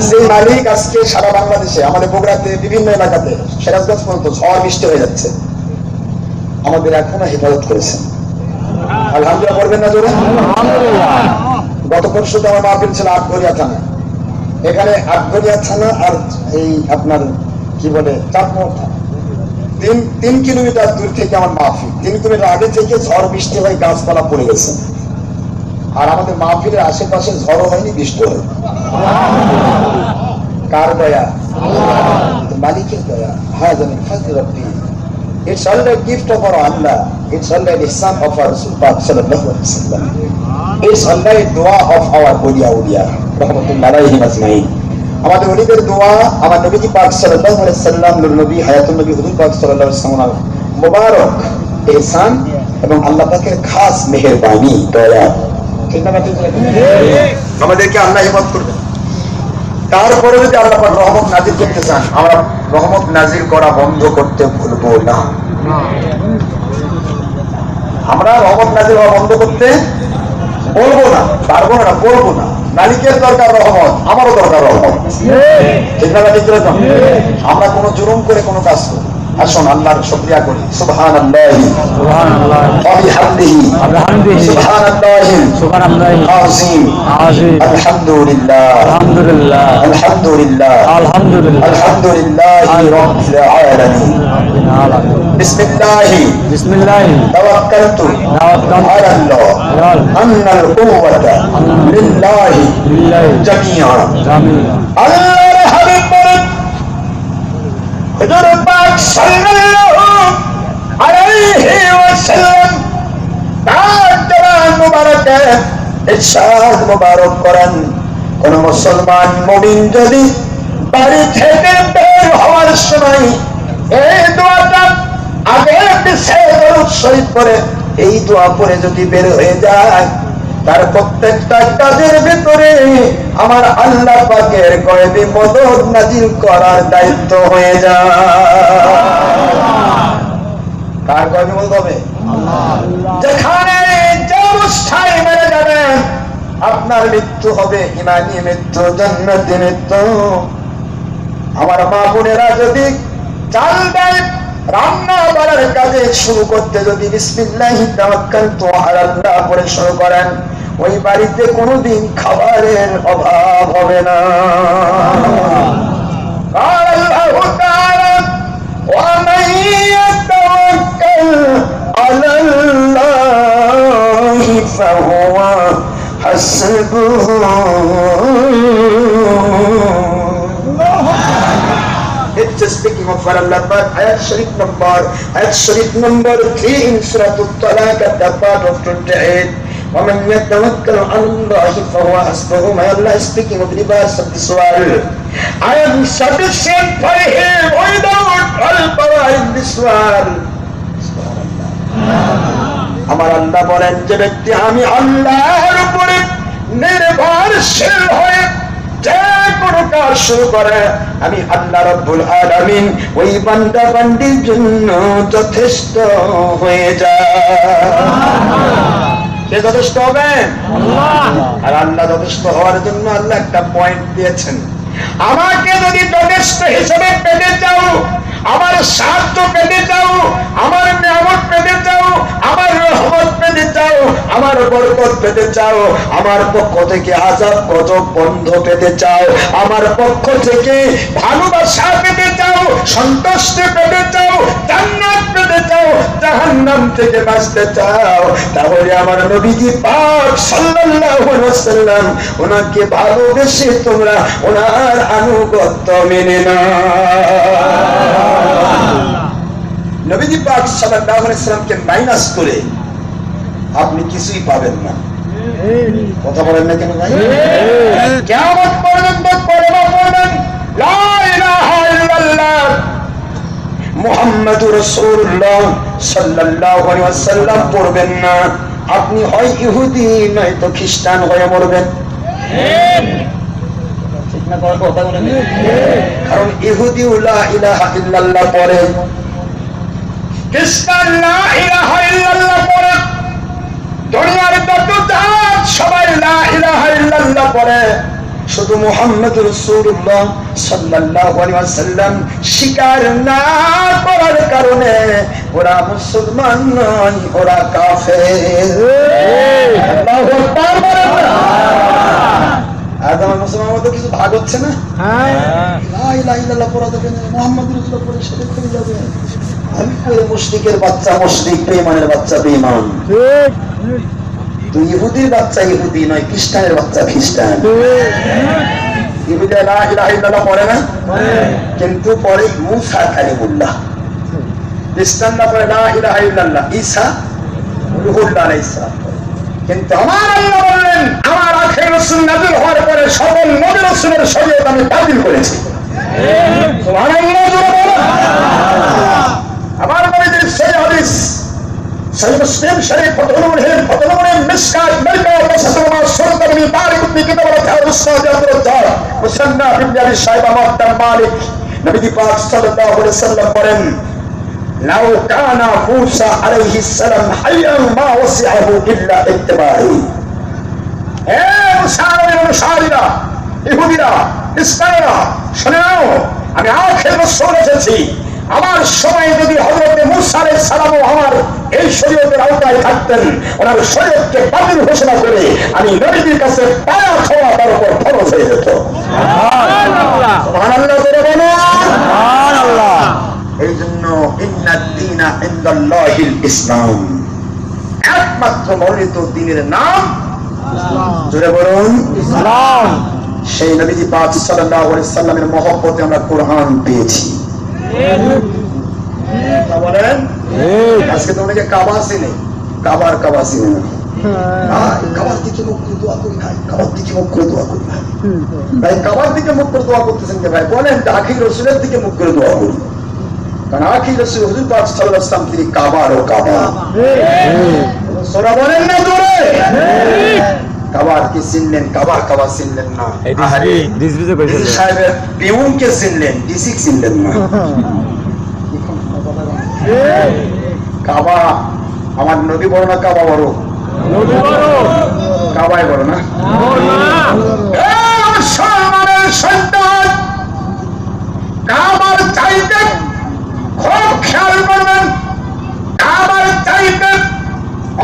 যে মালিক আজকে সারা বাংলাদেশে আমাদের বগুড়াতে বিভিন্ন এলাকাতে সিরাজগঞ্জ পর্যন্ত ঝড় বৃষ্টি হয়ে যাচ্ছে, আমাদের এখনো হেফাজত করেছেন। আলহামদুলিল্লাহ বলবেন না জোরে? গত পরশু তো আমার মাহফিল ছিল আটঘরিয়া থানা। এখানে আটঘরিয়া থানা আর এই আপনার কি বলে চাঁদমোহর থানা, 3 কিলোমিটার দূর থেকে আমার মাহফিল। 3 কিলোমিটার আগে থেকে ঝড় বৃষ্টি হয়ে গাছপালা পড়ে গেছে। আর আমাদের মাহফিলের আশেপাশে ঝড়ও হয়নি, বৃষ্টি হয়নি। কার দয়া? মালিকের দয়া। হ্যাঁ জানেন ফাজল রব্বি। It's all a gift of our Allah. It's all a ihsan of our Rasul Pak sallallahu alaihi wasallam. It's all a dua of our awliya rahmatullahi alayhim ajma'in. আমাদের ওলিদের দোয়া, আমার নবীজি পাক সাল্লাল্লাহু আলাইহি ওয়াসাল্লাম, নূর নবী হায়াতুন নবী হুজুর পাক সাল্লাল্লাহু আলাইহি ওয়াসাল্লাম মুবারক ihsan এবং আল্লাহ পাকের খাস মেহেরবানি দয়া। ঠিক না? আমাদেরকে আল্লাহ হিফাজত করবে। তারপরে যদি আল্লাহ পাক রহমত নাজিল করতে চান, আমরা রহমত নাজিল করা বন্ধ করতে ভুলবো না। আমরা রহমত নাজিল হওয়া বন্ধ করতে বলবো না, পারবো না, বলবো না। মালিকের দরকার রহমত, আমারও দরকার রহমত। ঠিক না? আমরা কোনো জুলুম করে কোনো কাজ করি, আসুন আল্লাহর শুকরিয়া করি। সুবহানাল্লাহি ওয়া বিহামদিহি সুবহানাল্লাহিল আযীম আলহামদুলিল্লাহ আলহামদুলিল্লাহ আলহামদুলিল্লাহি রাব্বিল আলামিন। বিসমিল্লাহি তাওয়াক্কালতু আলাল্লাহ আন্নাল কুওয়াতা লিল্লাহি জামিআন। আল্লাহর হাবিব বলেন, হুজুর পাক সাল্লাল্লাহু আলাইহি ওয়াসাল্লাম তার জবান মুবারকে ইরশাদ মুবারক করেন, কোন মুসলমান মুমিন যদি বাড়ি থেকে বের হওয়ার সময় এই দোয়াটা আগে পিছে দরুদ শরীফ পড়ে, এই দোয়া পড়ে যদি বের হয়ে যায়, তার প্রত্যেকটা কাজের ভিতরে আমার আল্লাহ পাকের গয়বী মদদ নাজিল করার দায়িত্ব হয়ে যায়। কার গয়বী মদদ হবে? যেখানে যে অবস্থায় মেরে যাবেন, আপনার মৃত্যু হবে ইমানি মৃত্যু, জান্নাতি মৃত্যু। আমার মা বোনেরা যদি চাল দেয় রান্না বাড়ার কাজে শুরু করতে, যদি বিসমিল্লাহি তাওয়াক্কালতু আলাল্লাহ পড়ে শুরু করেন, ওই বাড়িতে কোনোদিন খাবারের অভাব হবে না। আল্লাহু তাআলা ওয়া মান ইয়াতাওয়াক্কাল আলাল্লাহি ফাহুয়া হাসবুহু। Just speaking of Allah, but ayat sharif number 3 in Surah At-Talaq at the part of 28. وَمَنْ يَتَوَكَّلْ عَلَى اللَّهِ فَهُوَ حَسْبُهُ. My Allah is speaking of the reverse of this world. I am sufficient for him without help in this world. আমার আল্লাহ বলেন, যে ব্যক্তি আমি আল্লাহর উপরে নির্ভরশীল হয়ে যে কোনো কাজ শুরু করে, আমি আল্লাহ রাব্বুল আলামিন ওই বান্দা বান্দির জন্য যথেষ্ট হয়ে যায়। কে যথেষ্ট হবে? আর আল্লাহ যথেষ্ট হওয়ার জন্য আল্লাহ একটা পয়েন্ট দিয়েছেন, আমাকে যদি যথেষ্ট হিসেবে পেতে চাও, আমার সাহায্য পেতে চাও, আমার নিয়ামত পেতে চাও, আমার রহমত পেতে চাও, আমার বরকত পেতে চাও, আমার পক্ষ থেকে আযাব গজব বন্ধ পেতে চাও, আমার পক্ষ থেকে ভালোবাসা পেতে চাও, সন্তুষ্টি পেতে চাও, জান্নাত পেতে চাও, জাহান্নাম থেকে বাঁচতে চাও, তাহলে আমার নবীজি পাক সাল্লাল্লাহু আলাইহি ওয়াসাল্লাম ওনাকে ভালোবেসে তোমরা ওনার আনুগত্য মেনে নাও। নবীজি পাক সাল্লাল্লাহু আলাইহি ওয়াসাল্লামকে মাইনাস করে আপনি কিছুই পাবেন না। কথা বলেন না কেন ভাই? কিয়ামত পর্যন্ত পড়বা পড়বেন লা ইলাহা ইল্লাল্লাহ মুহাম্মাদুর রাসূলুল্লাহ সাল্লাল্লাহু আলাইহি ওয়াসাল্লাম পড়বেন না, আপনি হয় ইহুদি নয়তো খ্রিস্টান হয়ে মরবেন। ঠিক না? কথা বলেন। কারণ ইহুদি লা ইলাহা ইল্লাল্লাহ পড়ে, খ্রিস্টান লা ইলাহা ইল্লাল্লাহ পড়ে, দুনিয়ার যত জাত সবাই লা ইলাহা ইল্লাল্লাহ পড়ে, শুধু মুহাম্মদ রাসূলুল্লাহ সাল্লাল্লাহু আলাইহি ওয়াসাল্লাম স্বীকার না করার কারণে ওরা মুসলমান নয়, ওরা কাফের। আল্লাহু আকবার। আজ আমার মুসলমানদের মধ্যে কিছু ভাগ হচ্ছে না। লা ইলাহা ইল্লাল্লাহ পড়া যাবে না, মুহাম্মদ রাসূলুল্লাহ পড়ে সেটা করে যাবে। আমি কই মুশরিকের বাচ্চা মুশরিক, বেঈমানের বাচ্চা বেঈমান। তো ইহুদির বাচ্চা ইহুদি নয়, খ্রিস্টানের বাচ্চা খ্রিস্টান। ইহুদি লা ইলাহা ইল্লাল্লাহ পড়ে না, কিন্তু পরে মুসা কালিমুল্লাহ। খ্রিস্টানরা পড়ে লা ইলাহা ইল্লাল্লাহ ঈসা রূহুল্লাহ আলাইহিস সালাম। কিন্তু আমার আল্লাহ বললেন আমার আখির রাসূল নাযিল হওয়ার পরে সকল নবী রাসূলের শরীয়ত আমি বাতিল করেছি। সুবহানাল্লাহ। আমার নবীর সেই হাদিস সহিহ মুসলিম শরীফ ফতহুল মিশকাত মালকা ওয়াসাসমা সুলতানি তারিক ইবনে কিতাব আল-সাদিয়াত মুসান্নাফ ইবনে আবি শাইবা মাক্তাম মালিক। নবী পাক সাল্লাল্লাহু আলাইহি ওয়াসাল্লাম বলেন লাউ কানা মূসা আলাইহিস সালাম হাইয়ান মা ওয়াসিআহু ইল্লা ইত্তিবাই। হে মুসার অনুসারীরা, ইহুদিরা, খ্রিস্টানরা, শুনে নাও, আমি আখির রাসূল এসেছি। আমার সময় যদি হযরত মূসা আলাইহিস সালাম আমার এই শরীয়তের আওতায় থাকতেন, ওনার শরীয়তকে বাতিল ঘোষণা করে আমি নবীর কাছে পায়া খাওয়া তার উপর ফরজ হয়ে যেত। সুবহানাল্লাহ। সুবহানাল্লাহ করে বলো সুবহানাল্লাহ। এই জন্য ইন্নাদ-দীনা ইনদাল্লাহিল ইসলাম, একমাত্র মনোনীত দ্বীনের নাম ইসলাম। জোরে বলুন ইসলাম। সেই নবীজি পাক সাল্লাল্লাহু আলাইহি সাল্লামের মহব্বতে আমরা কোরআন পেয়েছি। বলেন আজকে তো অনেকে কাবা চিনে, কাবা চিনে না। কাবার দিকে মুখ করে দোয়া করি ভাই, কাবার দিকে মুখ করে দোয়া করি ভাই। ভাই কাবার দিকে মুখ করে দোয়া করতেছেন কে ভাই? বলেন আখির রাসূলের দিকে মুখ করে দোয়া করি, কারণ আখির রাসূল হুজুর পাক সাল্লাল্লাহু আলাইহি ওয়াসাল্লাম তিনি কাবার ও কাবা। সোরা বলেন না জোরে। কাবার কে চিনলেন, কাবা চিনলেন না। আরে ডিসি সাহেবের পিউনকে চিনলেন, ডিসি চিনলেন না। কাবা আমার নবী বড় না কাবা বড়? নবী বড়, কাবাই বড় না? মুসলমানের সন্তান কাবার চাইতে খুব খেয়াল করবেন, কাবার চাইতে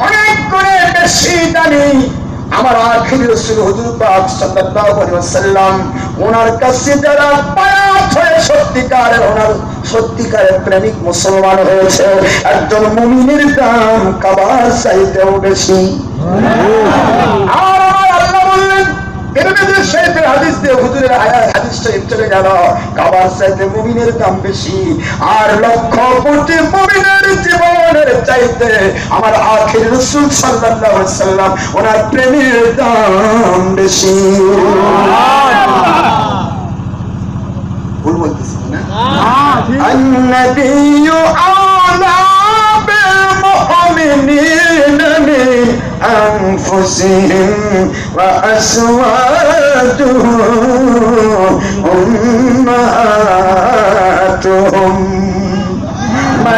অনেক করে বেশি দামি আমার আখির রাসূল হুজুর পাক সাল্লাল্লাহু আলাইহি ওয়াসাল্লাম। ওনার কাছে যারা বায়াত হয়ে সত্যিকারের প্রেমিক মুসলমান হয়েছে, একজন মুমিনের দাম কাবার চাইতেও বেশি। আর আমার আল্লাহ বললেন তিরমিজি শরীফের হাদিস দিয়ে হুজুরের হাদিস শরীফ চলে গেল, কাবার চাইতে মুমিনের দাম বেশি। আর লক্ষ কোটি মুমিনের জীবনের চাইতে আমার আখির রাসূল সাল্লাল্লাহু আলাইহি ওয়াসাল্লাম ওনার প্রেমের দাম বেশি। ভুল বলতেছি না? আন-নবিয়্যু আওলা বিল মুমিনিনা মিন আনফুসিহিম ওয়া আজওয়াজুহুম উম্মাহাতুহুম।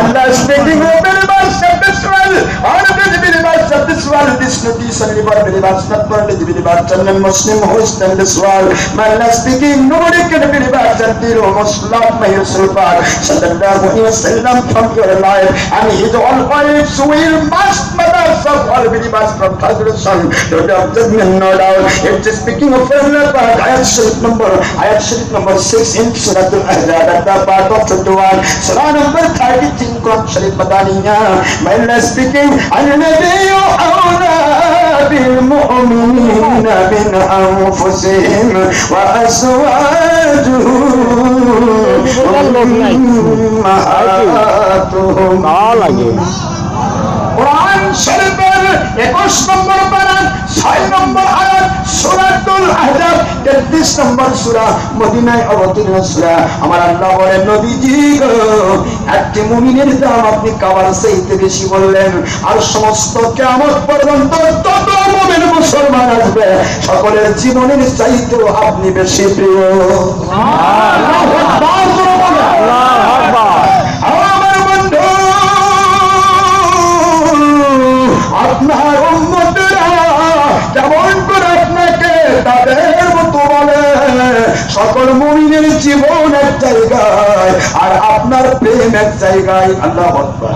Allah speaking over the verse of this world, all of the believers of this world, this notice and believers not only the believers and Muslim host in this world. Allah speaking, nobody can believers until you must love my Rasulullah sallallahu alaihi wasallam from your life, and His always will must mothers of all believers from transgression to the judgment, no doubt. It is speaking of Allah, ayat sharif number 6 in Surah Al-Ahzab, the part of 21, Surah number 33 Quran Sharif Madaniya. Allah speaking, An-Nabiyyu awla bil mu'minina min anfusihim wa azwajuhum ummahatuhum. Quran Sharifের 21 নম্বর পারা 6 নম্বর আয়াত সূরাতুল আহজাব 33 নম্বর সূরা মদিনায় অবতীর্ণ সূরা। আমার আল্লাহ বলেন নবীজি গো, একটি মুমিনের দাম আপনি কাবার চাইতে বেশি বললেন, আর সমস্ত কিয়ামত পর্যন্ত যত মুমিন মুসলমান আসবে সকলের জীবনের চাইতেও আপনি বেশি প্রিয়। আল্লাহু আকবার, আল্লাহু আকবার। আমার বন্ধু, আপনার উম্মতেরা কেমন করে আপনাকে তাদের মতো বলে? সকল মুমিনের জীবন এক জায়গায় আর আপনার প্রেম এক জায়গায়। আল্লাহু আকবার।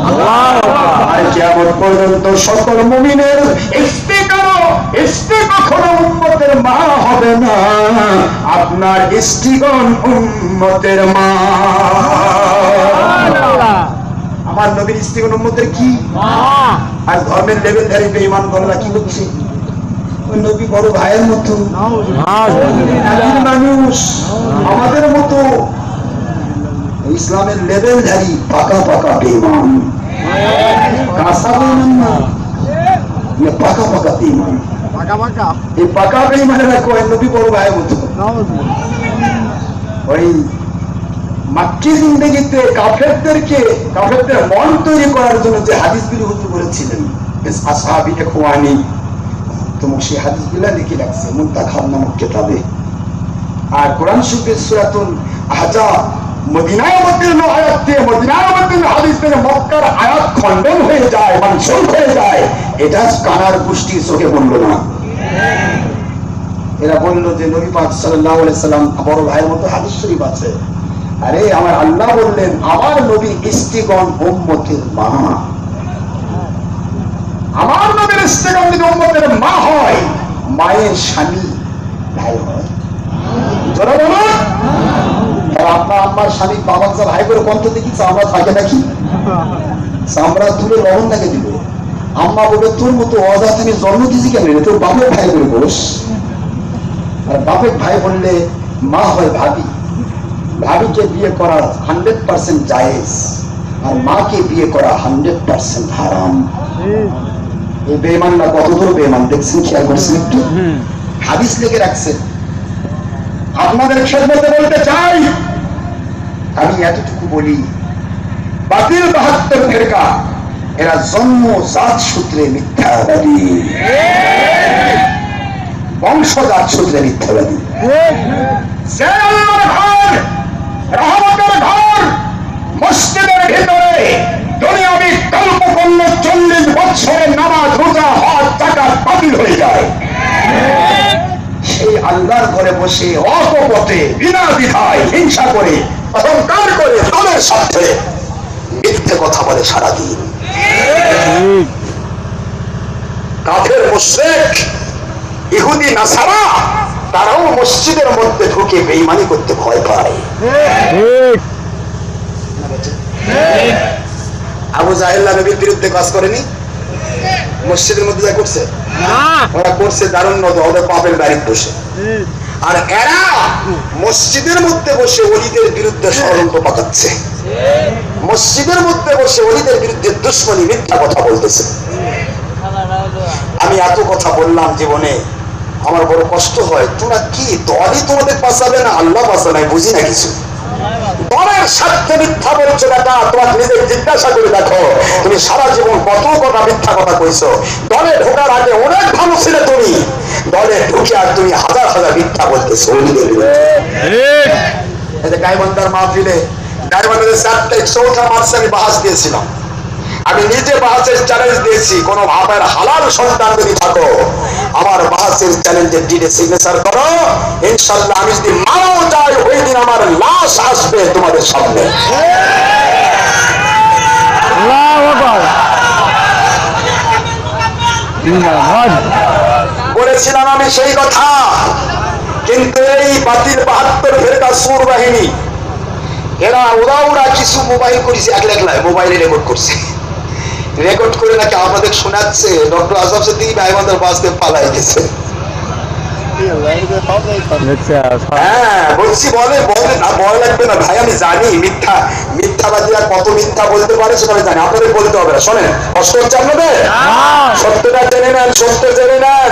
আর কিয়ামত পর্যন্ত সকল মুমিনের স্ত্রী কখনো উম্মতের মা হবে না, আপনার স্ত্রীগণ উম্মতের মা। আমার নবীর স্ত্রীগণ উম্মতের কি? আর ধর্মের লেভেলধারী বেঈমান গণরা কি করছে? ওই নবী বড় ভাইয়ের মতো মানুষ, আমাদের মতো ইসলামের লেভেলধারী পাকা পাকা বেঈমান, কাঁচা বেঈমান না, পাকা পাকা বেঈমান। এই পাকা বেঈমানেরা কয় নবী বড় ভাইয়ের মতো। ওই মাক্কি জিন্দেগিতে কাফেরদের মন তৈরি করার জন্য যে হাদিসগুলি হুজুর বলেছিলেন, আসহাবি ইখওয়ানি, তোমাকে সেই হাদিসগুলা লিখে রাখছে মুনতাখাব নামক কিতাবে। আর কোরআন শরীফের সূরাতুল আহজাব মদিনায় অবতীর্ণ আয়াত দিয়ে, মদিনায় অবতীর্ণ হাদিস থেকে মক্কার আয়াত খণ্ডন হয়ে যায়, মানসুখ হয়ে যায়, এটা কানার গোষ্ঠী চোখে বলল না। এরা বলল যে নবী পাক সাল্লাল্লাহু আলাইহি সাল্লাম বড় ভাইয়ের মতো হাদিস শরীফ আছে। আরে আমার আল্লাহ বললেন আমার নবী স্ত্রীগণ উম্মতের মা। আমার নবীর স্ত্রীগণ যদি উম্মতের মা হয়, মায়ের স্বামী ভাই হয়। যারা বলুন আপনার আম্মার স্বামী বাবা যা ভাই করে কন্ত দেখি চামড়া থাকে নাকি? চামড়া তুলে লবণ তাকে দিবে। আম্মা বলবে তোর মতো অজা তুমি জন্ম দিয়েছি কেন, তোর বাপের ভাই করে বস। আর বাপের ভাই বললে মা হয় ভাবি। ভাবিকে বিয়ে করা 100% জায়েজ, আর মাকে বিয়ে করা 100% হারাম। এই বেঈমানরা কতদূর বেঈমান দেখছেন, খেয়াল করছেন একটু? হাদিস লিখে রাখছেন। আপনাদের খেদমতে বলতে চাই, আমি এতটুকু বলি, বাতিল 72 ফেরকা এরা জন্মজাত সূত্রে মিথ্যাবাদী, বংশজাত সূত্রে মিথ্যাবাদী। যে আল্লাহর ঘর, রহমতের ঘর, মসজিদের ভিতরে দুনিয়াবি কল্প করলে 40 বছরের নামাজ রোজা হজ যাকাত বাতিল হয়ে যায়, সেই আল্লাহর ঘরে বসে অকপটে বিনা দ্বিধায় হিংসা করে, অহংকার করে, দলের সাথে মিথ্যে কথা বলে সারাদিন। কাফের মুশরিক ইহুদি নাসারা তারাও মসজিদের মধ্যে ঢুকে বেঈমানি করতে ভয় পায়। আবু জাহেল নবীর বিরুদ্ধে কাজ করেনি, মসজিদের মধ্যে যা করছে ওরা করছে দারুণ নদ, ওদের পাপের বাড়িতে বসে। আর এরা মসজিদের মধ্যে বসে ওলিদের বিরুদ্ধে ষড়যন্ত্র পাকাচ্ছে, মসজিদের মধ্যে বসে ওলিদের বিরুদ্ধে দুশ্মনী মিথ্যা কথা বলতেছে। আমি এত কথা বললাম জীবনে, আমার বড় কষ্ট হয়। তোমরা কি দলই তোমাদের বাঁচাবে না আল্লাহ বাঁচাবে, বুঝি না কিছু। দলের স্বার্থে মিথ্যা বলছো বেটা, তোমার নিজের জিজ্ঞাসা করে দেখো তুমি সারা জীবন কত কথা মিথ্যা কথা কইছো। দলে ঢোকার আগে অনেক ভালো ছিলে তুমি, দলে ঢুকে আর তুমি হাজার হাজার মিথ্যা বলতেছো। গাইবান্ধার মাহফিলে, গাইবান্ধার 4টা 4টা মার্চে আমি বাহাস দিয়েছিলাম। আমি নিজে বাহাসের চ্যালেঞ্জ দিয়েছি, কোন ভাবের হালাল সন্তান যদি থাকো আমার বাহাসের চ্যালেঞ্জের ডিডে সিগনেচার করো, ইনশাআল্লাহ আমি যদি মারাও যাই ওই দিন আমার লাশ আসবে তোমাদের সামনে। বলেছিলাম আমি সেই কথা, কিন্তু এই বাতিল 72 ফেরকা সুর বাহিনী এরা ওরা কিছু মোবাইল করেছে, একলা মোবাইলে রেকর্ড করছে, রেকর্ড করে নাকি আমাদের শোনাচ্ছে ডক্টর আজম সিদ্দিকী গাইবান্ধার বাস দিয়ে পালাই গেছে। হ্যাঁ বলছি, বলে না ভয় লাগবে না ভাই, আমি জানি মিথ্যাবাদীরা কত মিথ্যা বলতে পারে সেটা আমি জানি, আপনাদের বলতে হবে না। শোনেন, কষ্ট হচ্ছে আপনাদের, সত্যটা জেনে নেন, সত্য জেনে নেন।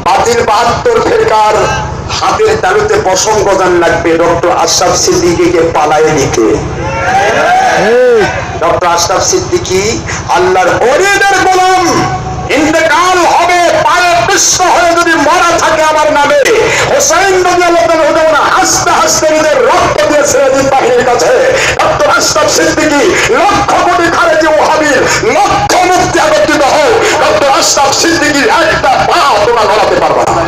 বাতিল 72 ফেরকার হাতের তালুতে পশম গজান লাগবে ডক্টর আশরাফ সিদ্দিকীকে পালায় নিতে। ডক্টর আশরাফ সিদ্দিকী আল্লাহর ওলিদের গোলাম, ইন্তেকাল হবে পায়ে পিষ্ট হয়ে যদি মরা থাকে আমার নামে, হোসেন রাদিয়াল্লাহু তাআলা হাসতে হাসতে নিজের রক্ত দিয়েছে বাহিনীর কাছে। ডক্টর আশরাফ সিদ্দিকী লক্ষ কোটি খারেজি ওয়াহাবীর লক্ষ মুক্তি একত্রিত হোক, ডক্টর আশরাফ সিদ্দিকীর একটা পা তোমরা গলাতে পারবে না।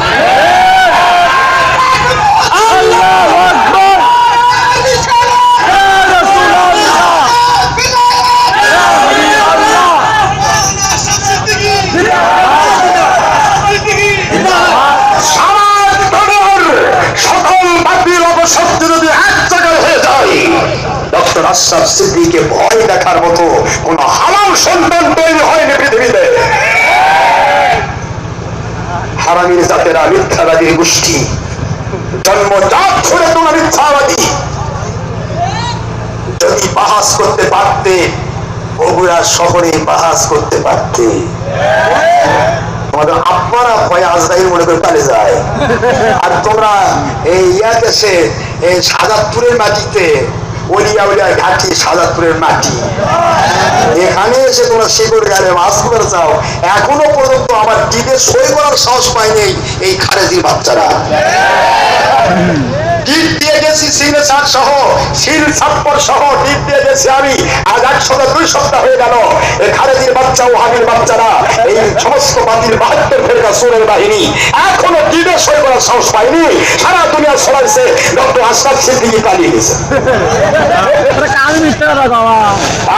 আশরাফ সিদ্দিকীকে ভয় দেখার মতো কোন হালাল সন্তান তৈরি হয়নি পৃথিবীতে। হারামির জাতেরা, মিথ্যাবাদীর গোষ্ঠী, জন্মজাত ধরে তোমরা মিথ্যাবাদী। যদি বাহাস করতে পারতে বগুড়া শহরে বাহাস করতে পারতে, তোমাদের আপনারা ভয়ে আজরাইল মনে করে পালিয়ে যায়। আর তোমরা এই দেশে এই সাজাদপুরের মাটিতে, ওলিয়া উলিয়া ঘাটি সাজাদপুরের মাটি, এখানে এসে তোমরা শিকড় গালে মাছ করে যাও। এখনো পর্যন্ত আমার টিপে সই করার সাহস পায়নি এই খারেজির বাচ্চারা। টিপ দিয়ে গেছি সিগনেচার সহ, সিল ছাপ্পর সহ টিপ দিয়ে গেছি আমি। আজ 1 সপ্তাহ 2 সপ্তাহ হয়ে গেল এই খারেজির বাচ্চা ও হাবির বাচ্চারা, এই সমস্ত বাতিল 72 ফেরকা চোরের বাহিনী এখনো টিপে সই করার সাহস পায়নি। সারা দুনিয়া ছড়াইছে ডক্টর আশরাফ সিদ্দিকী পালিয়ে গেছে।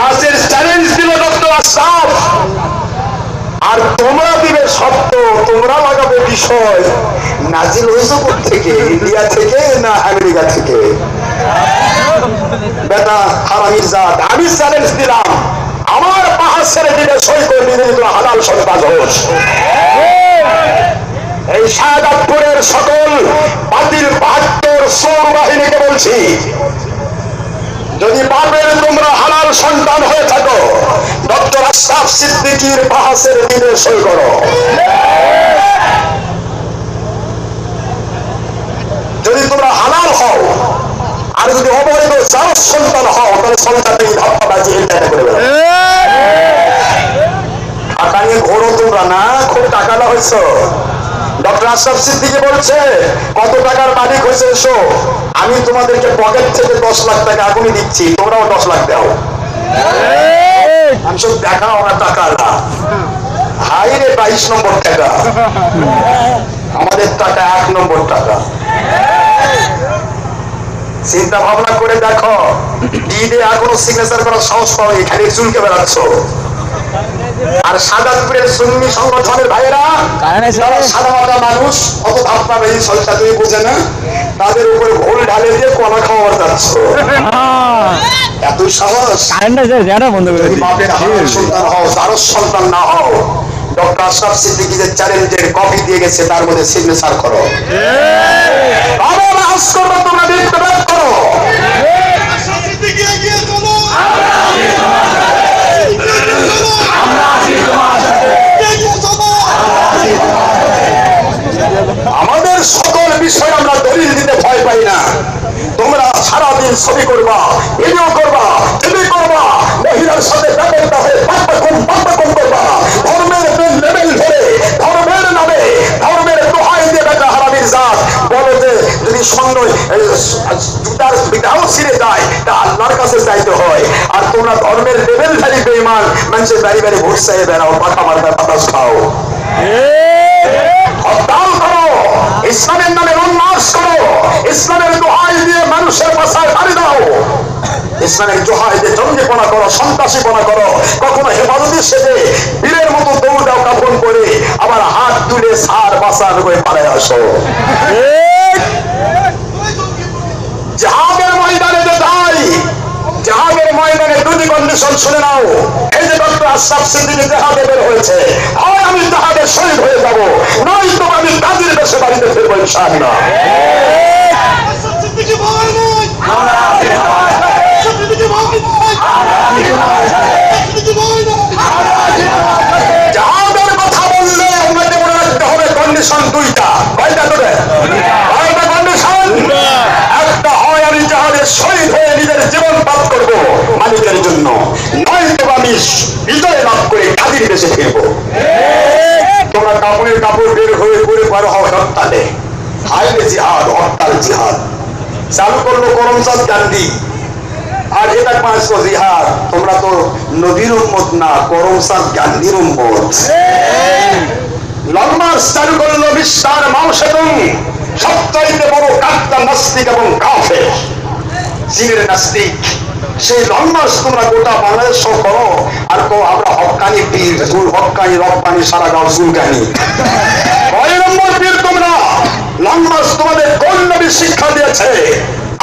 আজের চ্যালেঞ্জ দিল ডক্টর আশরাফ। আর তোমরা দিবে শব্দ, তোমরা লাগাবে বিষয়। নাজিল হয়েছে থেকে ইন্ডিয়া থেকে না আমেরিকা থেকে? বেটা হারামির জাত, আমি চ্যালেঞ্জ দিলাম, আমার পাহাড় ছেড়ে দিলে সই করে দিলে হালাল সন্তান হোস। এই শাহজাদপুরের সকল বাতিল 72 চোর বাহিনীকে বলছি, যদি পাবেন তোমরা হালাল সন্তান হয়ে থাকো, ডক্টর আশরাফ সিদ্দিকীর বাহাসের দিনে সই করো। যদি তোমরা হালাল হও, আর যদি অবৈধ জারজ সন্তান হও, তাহলে সন্তানকে ধাপ্পাবাজি এটা করে বেড়াও। টাকা নিয়ে ঘোরো তোমরা না, খুব টাকা না হয়েছ। ডক্টর আশরাফ সিদ্দিকী বলছে কত টাকার মালিক হয়েছে এসো, আমি তোমাদেরকে পকেট থেকে 10 লাখ টাকা এখনই দিচ্ছি, তোমরাও 10 লাখ দাও। আমি সব দেখাও না টাকা না, হাই রে 22 নম্বর টাকা, আমাদের টাকা 1 নম্বর টাকা। চিন্তা ভাবনা করে দেখো, ডিডে এখনো সিগনেচার করার সাহস পাও, এখানে চুলকে বেড়াচ্ছ। আর সাজাদপুরের সুন্নি সংগঠনের ভাইয়েরা, সাধারণ মানুষ অত ধাপ্পা বেশি সলটা তুমি বোঝে না, তাদের উপরে ঘোল ঢালে দিয়ে কলা খাওয়ার যাচ্ছ। এত সাহস! যদি বাপের হালাল সন্তান হও, জারজ সন্তান না হও, ডক্টর আশরাফ সিদ্দিকী যে চ্যালেঞ্জের কপি দিয়ে গেছে তার মধ্যে সিগনেচার করো। তোমরা বিপ্লব করো। আমাদের সকল বিষয় আমরা দলিল দিতে ভয় পাই না। তোমরা সারাদিন ছবি করবা, ভিডিও করবা, টিভি করবা, মহিলার সাথে ব্যাপারটা হয়ে পাপ্পাকুম করবা, ধর্মের লেভেল ধরে ধর্মের নামে ধর্মের দোহাই দিয়ে বেটা হারামির জাত বলো যে যদি জুতার বিধাও ছিঁড়ে যায় তা আল্লাহর কাছে যাইতে হয়। আর তোমরা ধর্মের লেভেল ধারি বেঈমান, মানুষের বাড়ি বাড়ি ভোট চাইয়ে বেড়াও, পাখা মারবে, বাতাস খাও, হরতাল করো, ইসলামের নামে উন্মাস করো, ইসলামের দোহাই দিয়ে মানুষের বাসায় বাড়ি দাও, ইসলামের দোহাই দিয়ে জঙ্গিপনা করো, সন্ত্রাসীপনা করো, কখনো হেফাজতে সেজে বীরের মতো দৌড় দাও কাপড় করে, আবার হাত তুলে সার বাসার হয়ে পালায় আসো। জাহাজের ময়দানে যে যাই, জাহাজের ময়দানে 2টি কন্ডিশন শুনে নাও। এই যে ডক্টর আশরাফ সিদ্দিকী জাহাজে বের হয়েছে, হয় আমি জাহাজে শহীদ হয়ে যাব, নয়তো আমি কাজের বেশে বাড়িতে ফিরবো ইনশাআল্লাহ। জাহাজের কথা বললে আমাদের মনে রাখতে হবে কন্ডিশন 2টা। কয়টা তোরে? কয়টা কন্ডিশন? একটা হয় আমি জাহাজে শহীদ হয়ে নিজের জীবন পাপ করবো মালিকের জন্য, নয়তো আমি বিজয় লাভ করে কাজের দেশে ফিরবো। তোমরা কাপড়ের কাপড় বের হয়ে করে পারো হও হরতালে, হাইলে জিহাদ, হরতাল জিহাদ চালু করলো করমচাঁদ গান্ধী। আর এটা 500 জিহাদ। তোমরা তো নবীর উম্মত না, করমচাঁদ গান্ধীর উম্মত। লং মার্চ চালু করলো মিস্টার মাও সেতুং, সবচাইতে বড় কাট্টা নাস্তিক এবং কাফের, চীনের নাস্তিক। সেই লং মার্চ তোমরা গোটা বাংলাদেশ করো, আর কো আমরা হক্কানি পীর, হক্কানি রপ্তানি সারা গাঁও চুলকানি। 9 নম্বর পীর তোমরা। লং মার্চ তোমাদের কোন নবী শিক্ষা দিয়েছে?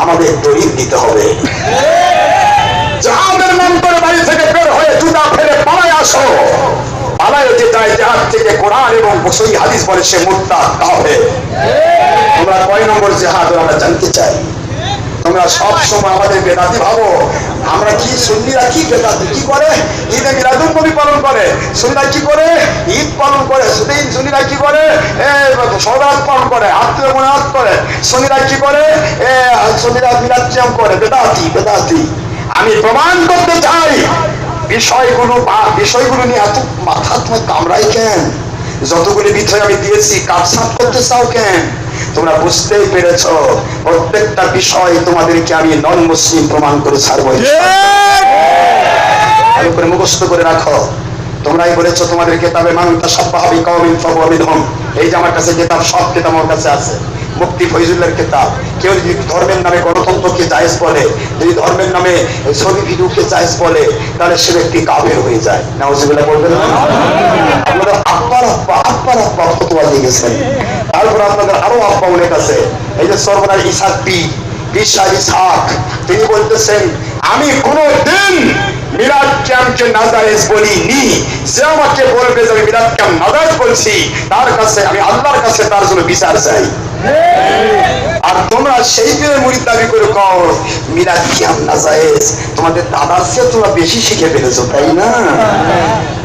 আমাদের দলিল দিতে হবে। জিহাদের নাম করে বাড়ি থেকে বের হয়ে জুতা ফেলে পালায় আসো, পালায় যে যায় জিহাদ থেকে কোরআন এবং সহিহ হাদিস বলে সে মুরতাদ কাফের। তোমরা কয় নম্বর জিহাদ আমরা জানতে চাই। তোমরা সব সময় আমাদের বেদাতি ভাবো। আমরা কি সুন্নিরা কি বেদাতি কি করে? ঈদে মিলাদুন নবী পালন করে। সুন্নিরা কি করে? ঈদ পালন করে। সুন্নিরা কি করে? শরাত পালন করে, আত্মীয় মুনাজাত করে। সুন্নিরা কি করে? সুন্নিরা মিলাদ কিয়াম করে। বেদাতি বেদাতি। আমি প্রমাণ করতে চাই বিষয়গুলো নিয়ে এত মাথা তোমার কামড়াই কেন? যতগুলি বিষয় আমি দিয়েছি কাটছাট করতে চাও কেন? তোমরা বুঝতেই পেরেছ প্রত্যেকটা বিষয় তোমাদেরকে আমি নন মুসলিম প্রমাণ করে ছাড়বো। ভালো করে মুখস্থ করে রাখো। তোমরাই বলেছো তোমাদের কিতাবে মান তাশাব্বাহা বিকওমিন ফাহুয়া মিনহুম। এই যে আমার কাছে কিতাব, সব কিতাব আমার কাছে আছে। মুফতি ফয়জুল্লাহর কিতাব। কেউ যদি ধর্মের নামে গণতন্ত্রকে জায়েজ বলে, যদি ধর্মের নামে ছবি ভিডিওকে জায়েজ বলে, তাহলে সে ব্যক্তি কাফের হয়ে যায়। নাউজুবিল্লাহ বলবেন না? আপনারা আব্বার আব্বা ফতোয়া দিয়ে গেছেন। তারপর আপনাদের আরো আব্বা অনেক আছে। এই যে সরবরাহ ইসাক ইসাক তিনি বলতেছেন আমি কোনদিন মিলাদ ক্যাম্পকে নাজায়েজ বলিনি। যে আমাকে বলবে যে আমি মিলাদ ক্যাম্প নাজায়েজ বলছি, তার কাছে আমি আল্লাহর কাছে তার জন্য বিচার চাই। আর তোমরা সেই দিনের মুরিদ দাবি করে কও মিলাদ ক্যাম্প নাজায়েজ। তোমাদের দাদার চেয়ে তোমরা বেশি শিখে ফেলেছো, তাই না?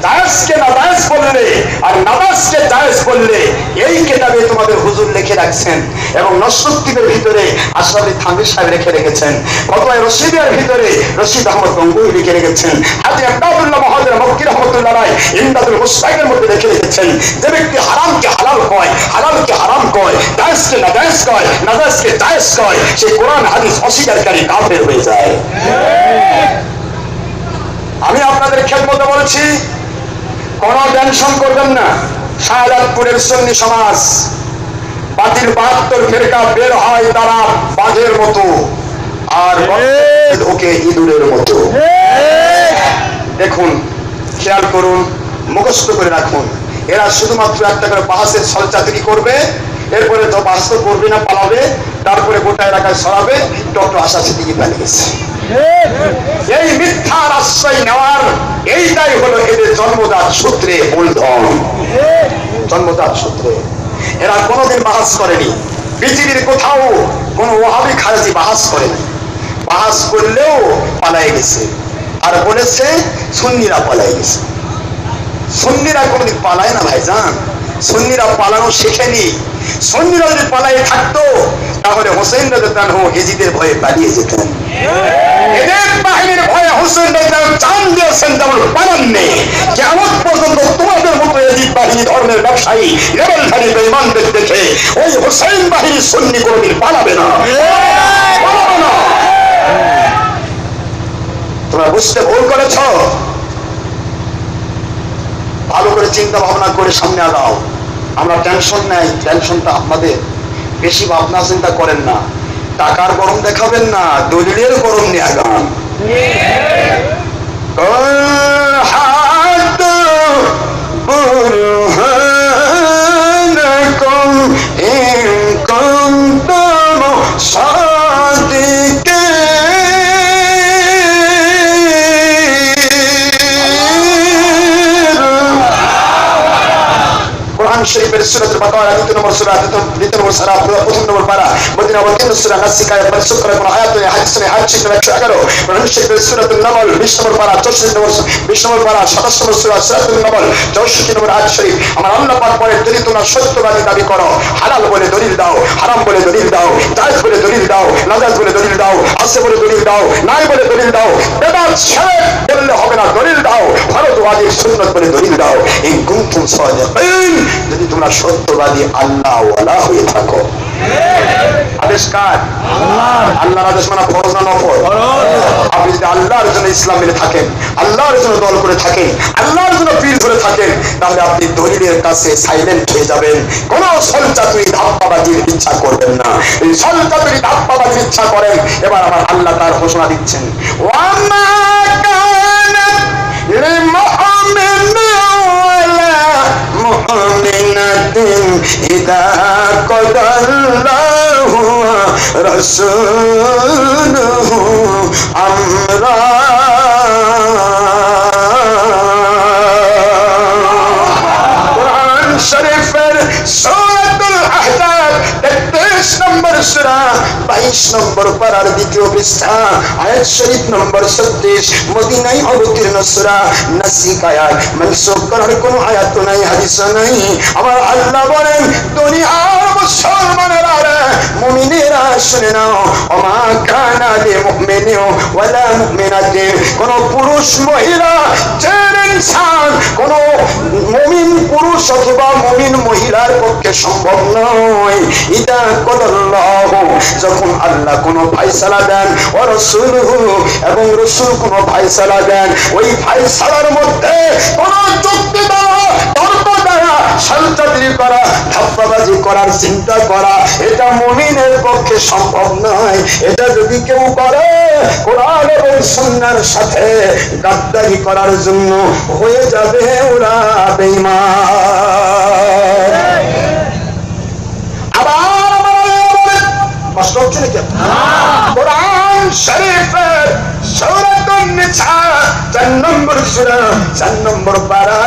জায়েজকে নাজায়েজ বললে আর নামাজকে জায়েজ বললে এই কিতাবে তোমাদের হুজুর লিখে রাখছেন, এবং নসরুদ্দীনের ভিতরে আশরাফ আলী থানভী সাহেব লিখে রেখেছেন, ফতোয়া রশিদের ভিতরে রশিদ আহমদ গঙ্গুই লিখে রেখেছেন, হাজী আব্দুল্লাহ মহাজের মক্কি রাহমাতুল্লাহ আলাইহি ইমদাদুল মুস্তাহিদের মধ্যে লিখে রেখেছেন যে ব্যক্তি হারামকে হালাল কয়, হালালকে হারাম কয়, জায়েজকে নাজায়েজ কয়, নাজায়েজকে জায়েজ কয়, সে কোরআন হাদিস অস্বীকারী কাফের হয়ে যায়। আমি আপনাদের খেদমতে বলেছি কোন টেনশন করবেন না। শাহজাদপুরের সুন্নি সমাজ বাতিল 72 ফেরকা বের হয় তারা বাঘের মতো, আর ওকে ইঁদুরের মতো। দেখুন, খেয়াল করুন, মুখস্থ করে রাখুন। এরা শুধুমাত্র একটা করে বাহাসের ছলচাতুরি করবে, এরপরে তো বাহাস তো করবে না, পালাবে, তারপরে গোটা এলাকায় ছড়াবে ডক্টর আশা সিদ্দিকী পালিয়ে গেছে। এই মিথ্যার আশ্রয় নেওয়ার এইটাই হলো এদের জন্মজাত সূত্রে মূলধন। জন্মজাত সূত্রে এরা কোনোদিন বাহাস করেনি। পৃথিবীর কোথাও কোন ওয়াহাবি খারেজি বাহাস করেনি। বাহাস করলেও পালাই গেছে, আর বলেছে সুন্নিরা পালাই গেছে। সুন্নিরা কোনোদিন পালায় না ভাইজান। সুন্নিরা পালানো শেখেনি। সুন্নিরা যদি পালাই থাকতো তাহলে হোসেন রাদিয়াল্লাহু আনহু এজিদের ভয়ে পালিয়ে যেতেন। এদের বাহিনীর ভয়ে হোসেন রাদিয়াল্লাহু জান দিয়েছেন, যেমন পালাননি। কিয়ামত পর্যন্ত তোমাদের মতো এজিদ বাহিনী ধর্মের ব্যবসায়ী রেবেলধারী বেঈমানদের দেখে ওই হোসেন বাহিনী সুন্নি কোনোদিন পালাবে না, পালাবে না। তোমরা বুঝতে ভুল করেছ। ভালো করে চিন্তা ভাবনা করে সামনে আগাও। আমরা টেনশন নাই, টেনশনটা আপনাদের। বেশি ভাবনা চিন্তা করেন না, টাকার গরম দেখাবেন না, দলিলের গরম নিয়ে আগান। শরীফের সূরাতুল বাকারা 2 নম্বর সূরা 2 নম্বর সূরা 1 নম্বর পারা মদিনা ওয়াকিল সূরা নাসিকা পরিশুদ্ধ করে কোন আয়াত হাদিস নেই। হাদিস নম্বর 111 কোরআন শরীফের সূরাতুল নামল 20 নম্বর পারা 64 নম্বর 20 নম্বর পারা 27 নম্বর সূরা সূরাতুল নামল 64 নম্বর আয়াত শরীফ। আমার আল্লাহ পাক বলে যদি তোমরা সত্যবাদী দাবি করো, হালাল বলে দলিল দাও, হারাম বলে দলিল দাও, জায়েজ বলে দলিল দাও, নাজায়েজ বলে দলিল দাও, আছে বলে দলিল দাও, নাই বলে দলিল দাও, বেদাত ছেড়ে বললে হবে না, দলিল দাও, ফরজ ওয়াজিব সুন্নাত বলে দলিল দাও। ইন কুনতুম সাদিকিন, যদি তোমরা সত্যবাদী আল্লাহ ওয়ালা হয়ে থাকো। আদেশ কার? আল্লাহর। আল্লাহর আদেশ মানে ফরজ না নফল? আপনি যদি আল্লাহর জন্য ইসলাম মেনে থাকেন, আল্লাহর জন্য দল করে থাকেন, আল্লাহর জন্য পীর ধরে থাকেন, তাহলে আপনি দলিলের কাছে সাইলেন্ট হয়ে যাবেন। কোন ছলচাতুরি ধাপ্পাবাজির ইচ্ছা করবেন না। এই ছলচাতুরি ধাপ্পাবাজির ইচ্ছা করেন, এবার আমার আল্লাহ তার ঘোষণা দিচ্ছেন, ওয়ামা কানা লিমুমিনিন ওয়ালা মুমিনাতিন ইযা কাদাল্লাহু ওয়া রাসূলুহু আমরা 22 নম্বর পারার 2য় পৃষ্ঠা, আয়াত শরীফ নম্বর 36, মদিনায় অবতীর্ণ সূরা নাসিক আয়াত। মানসুখ করার কোনো আয়াত নাই, হাদিস নাই। আমার আল্লাহ বলেন, দুনিয়ার মুসলমানেরা, মুমিনেরা শুনে নাও, ওমা কানা লিল মুমিনিন ওয়ালা মুমিনাতিন, কোন পুরুষ মহিলা, যে ইনসান, কোন মুমিন পুরুষ অথবা মুমিন মহিলার পক্ষে সম্ভব নয়, ইদা কদাল্লাহু, যখন আল্লাহ কোন ফয়সালা দেন, ও রাসূলুহু, এবং রাসূল কোন ফয়সালা দেন, ওই ফয়সালার মধ্যে কোন যুক্তি দ্বারা, তর্ক দ্বারা, সলচাতুরি করা, ধাপ্পাবাজি করার চিন্তা করা, এটা মুমিনের পক্ষে সম্ভব নয়। এটা যদি কেউ করে, কোরআন এবং সুন্নাহর সাথে গাদ্দারি করার জন্য, হয়ে যাবে ওরা বেঈমান। আবার কষ্ট হচ্ছে নাকি? কোরআন শরীফের সূরাতুন নিসা 4 নম্বর সূরা, 4 নম্বর পারা,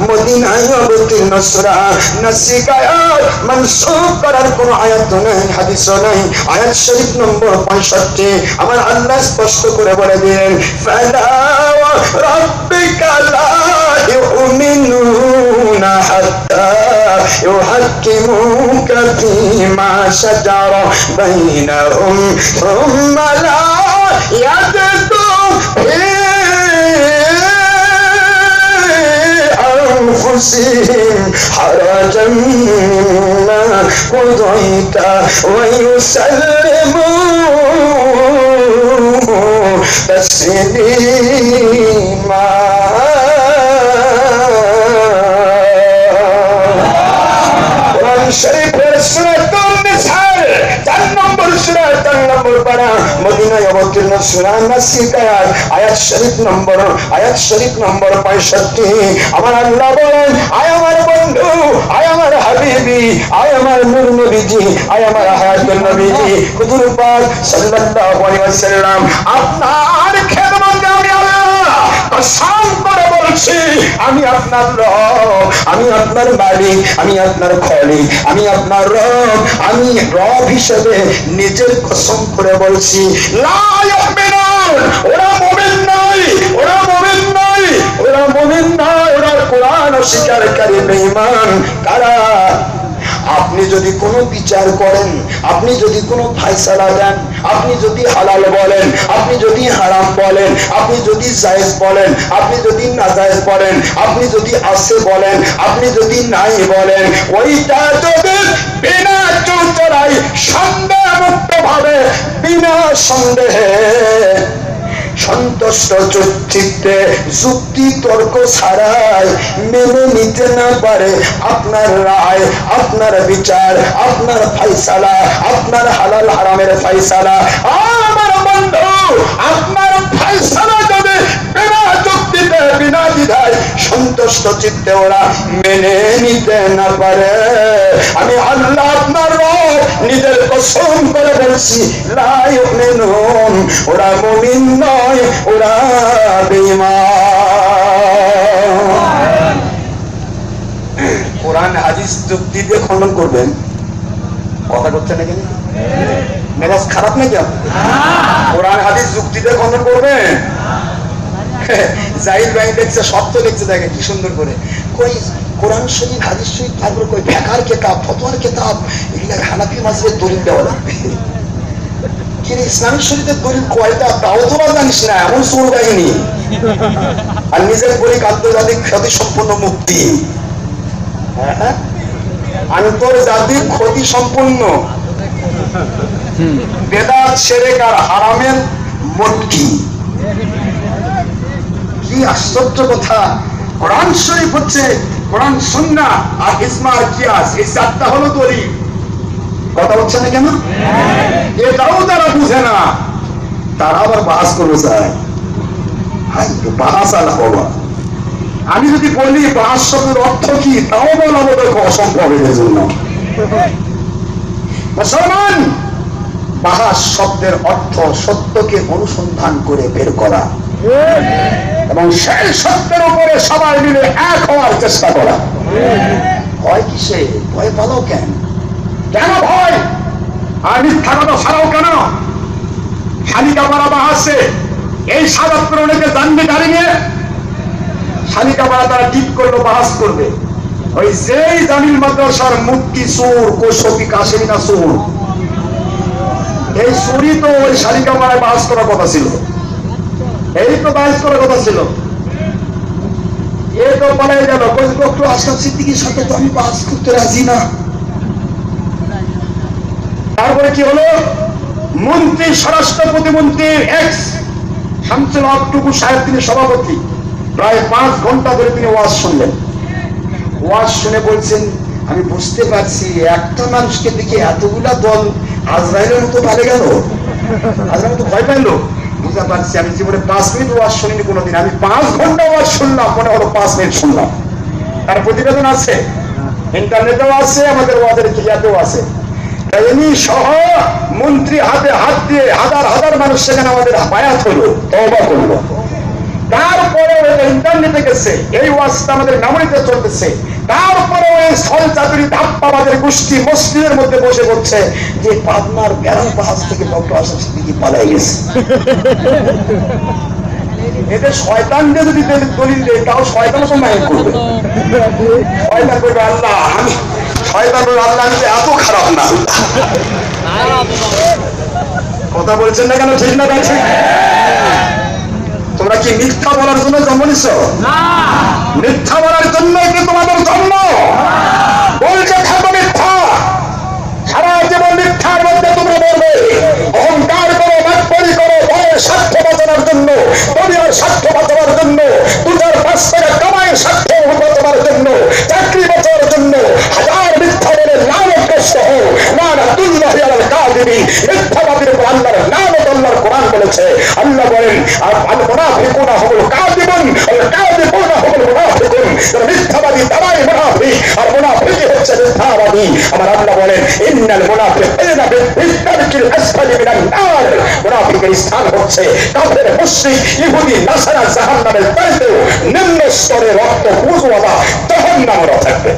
মদিনায় অবতীর্ণ সূরা নাসিক আয়াত। মানসুখ করার কোনো আয়াত নাই, হাদিস নাই। আয়াত শরীফ নম্বর 65, আমার আল্লাহ স্পষ্ট করে বলে দিলেন, ফালা রাব্বিকা লা ইউমিনুনা হাত্তা ইউহাক্কিমুকা ফীমা শাজারা বাইনাহুম থুম্মা লা ইয়াজিদু ফী আনফুসিহিম হারাজাম মিম্মা কুদাইতা ওয়া ইউসাল্লিমু তাসলিমা। শরীফের সূরাতুন নিসা 4 নম্বর সূরা, 4 নম্বর পারা, মদিনায় অবতীর্ণ সূরা নাসিক আয়াত। আয়াত শরীফ নম্বর 65, আমার আল্লাহ বলেন, আয় আমার বন্ধু, আয় আমার হাবিবি, আয় আমার নূর নবীজি, আয় আমার হায়াতুল নবীজি হুজুর পাক সাল্লাল্লাহু আলাইহি ওয়াসাল্লাম, আপনার খেদমতে আমি আল্লাহ কসম করে বলছি, আমি আপনার রব, আমি আপনার মালিক, আমি আপনার খলিক, আমি আপনার রব, আমি রব হিসেবে নিজের কসম করে বলছি, লা ইউমিনুন, ওরা মুমিন নয়, ওরা মুমিন নয়, ওরা মুমিন নয়, ওরা কোরআন অস্বীকারী বেঈমান। কারা? আপনি যদি কোনো বিচার করেন, আপনি যদি কোনো ফয়সালা দেন, আপনি যদি হালাল বলেন, আপনি যদি হারাম বলেন, আপনি যদি জায়েজ বলেন, আপনি যদি নাজায়েজ বলেন, আপনি যদি আছে বলেন, আপনি যদি নাই বলেন, ওইটা যদি বিনা চুচরাই, সন্দেহ মুক্ত ভাবে, বিনা সন্দেহে, সন্তুষ্ট চিত্তে, যুক্তি তর্ক ছাড়াই মেনে নিতে না পারে আপনার রায়, আপনার বিচার, আপনার ফয়সালা, আপনার হালাল হারামের ফয়সালা, আমার বন্ধু, আপনার ফয়সালা যদি বিনা যুক্তিতে, বিনা দ্বিধায়, সন্তুষ্ট চিত্তে ওরা মেনে নিতে না পারে, আমি আল্লাহ আপনার রব নিজের কসম করে বলছি, লা ইউমিনুন, ওরা মুমিন নয়, ওরা বেঈমান। কোরআন হাদিস যুক্তি দিয়ে খণ্ডন করবেন, কথা করছে না কেন? মেজাজ খারাপ নাকি? কোরআন হাদিস যুক্তি দিয়ে খণ্ডন করবেন? জাহিদ ভাই দেখছে, শব্দ দেখছে, দেখে কি সুন্দর করে কই কোরআন শরীফ, হাদিস শরীফ, তারপর কই ফিকহের কিতাব, ফতোয়ার কিতাব, এগুলা হানাফি মাযহাবের দলিল দেওয়া লাগবে। কিন্তু ইসলামিক শরীয়তের দলিল কয়টা তাও তোরা জানিস না, এমন সুর কাহিনী। আর নিজের বলি আন্তর্জাতিক খ্যাতি সম্পন্ন মুক্তি, আন্তর্জাতিক ক্ষতি সম্পন্ন, বেদাত শিরক আর হারামের মটকি। কি আশ্চর্য কথা! কোরআন শরীফ হচ্ছে, কোরআন সুন্নাহ আর ইজমা আর কিয়াস, এই চারটা হলো দলিল। কথা হচ্ছে না কেন? এটাও তারা বুঝে না, তারা আবার বাহাস করবে চায়। বাহাস আল হওয়া, আমি যদি বলি বাহাস শব্দের অর্থ কি, তাও বলা বোধ অসম্ভব এর জন্য। মুসলমান, বাহাস শব্দের অর্থ সত্যকে অনুসন্ধান করে বের করা এবং সেই সত্যের উপরে সবাই মিলে এক হওয়ার চেষ্টা করা। ভয় কিসে? ভয় পালো কেন? কেন ভয়? আর মিথ্যা কথা ছাড়াও কেন শালিকাপাড়া বাহাসে এই সাদাতপুর অনেকে জানবে গাড়ি নিয়ে শালিকাপাড়া তারা ঠিক করলো বাহাস করবে ওই যেই জামিল মাদ্রাসার মুক্তি সুর কৌশকি কাশেমিনা সুর এই সুরই তো ওই শালিকাপাড়ায় বাহাস করার কথা ছিল এই তো বাহাস করার কথা ছিল এই তো পালাই গেল ডক্টর আশরাফ সিদ্দিকীর সাথে তো আমি বাহাস করতে রাজি না তারপরে কি হলো মন্ত্রী স্বরাষ্ট্র প্রতিমন্ত্রী এক্স শামসুল হক টুকু সাহেব তিনি সভাপতি প্রায় 5 ঘন্টা ধরে তিনি ওয়াজ শুনলেন ওয়াজ শুনে বলছেন আমি বুঝতে পারছি একটা মানুষকে দেখে এতগুলা দল আজরাইলের মতো পালে গেল আজরাইল মতো ভয় পাইলো বুঝতে পারছি আমি জীবনে 5 মিনিট ওয়াজ শুনিনি কোনোদিন আমি 5 ঘন্টা ওয়াজ শুনলাম মনে হলো 5 মিনিট শুনলাম তার প্রতিবেদন আছে ইন্টারনেটেও আছে আমাদের ওয়াজের ক্রিয়াতেও আছে এমনি সহ মন্ত্রী হাতে হাত দিয়ে হাজার হাজার মানুষ সেখানে আমাদের বায়াত হলো তওবা করলো তারপরে ইন্টারনেটে গেছে এই ওয়াজটা আমাদের মেমোরিতে চলতেছে তারপরে ওই স্থল চাতুরি ধাপ্পাবাদের গোষ্ঠী মসজিদের মধ্যে বসে বলছে যে পাবনার গ্যারাম পাহাড় থেকে ডক্টর আশরাফ সিদ্দিকী পালাই গেছে এদের শয়তানকে যদি দলিল দেয় তাও শয়তান সম্মান করবে শয়তান করবে আল্লাহ আমি শয়তান করবে আল্লাহ আমি এত খারাপ না কথা বলছেন না কেন ঠিক না আছে তোমরা কি মিথ্যা বলার জন্য জন্ম নিছ মিথ্যা বলার জন্য কি তোমাদের জন্ম বলছে থাকো মিথ্যা সারা জীবন মিথ্যার মধ্যে তোমরা বলবে অহংকার করো বাটপারি করো ভয়ের স্বার্থ বাঁচানোর জন্য দুনিয়ার স্বার্থ বাঁচানোর জন্য 2-5 টাকা কামাই স্বার্থ বাঁচানোর জন্য চাকরি বাঁচানোর জন্য হাজার মিথ্যা বলে লানতগ্রস্ত হও লানাতুল্লাহি আলাল কাযিবিন মিথ্যাবাদীর উপর আল্লাহর লানত আল্লাহর কোরআন বলেছে আল্লাহ বলেন আল মুনাফিকুনা হুমুল কাযিবুন আল কাযিবুনা হুমুল মুনাফিকুন মিথ্যাবাদী তারাই মুনাফিক আর মুনাফিকই হচ্ছে মিথ্যাবাদী আমার আল্লাহ বলেন ইন্নাল মুনাফিকিনা ফিদ-দারকিল আসফালি মিনান নার মুনাফিকের স্থান হচ্ছে কাফের মুশরিক ইহুদি নাসারা জাহান্নামের চাইতেও নিম্ন স্তরে রক্ত পুজওয়ালা জাহান্নামে থাকবে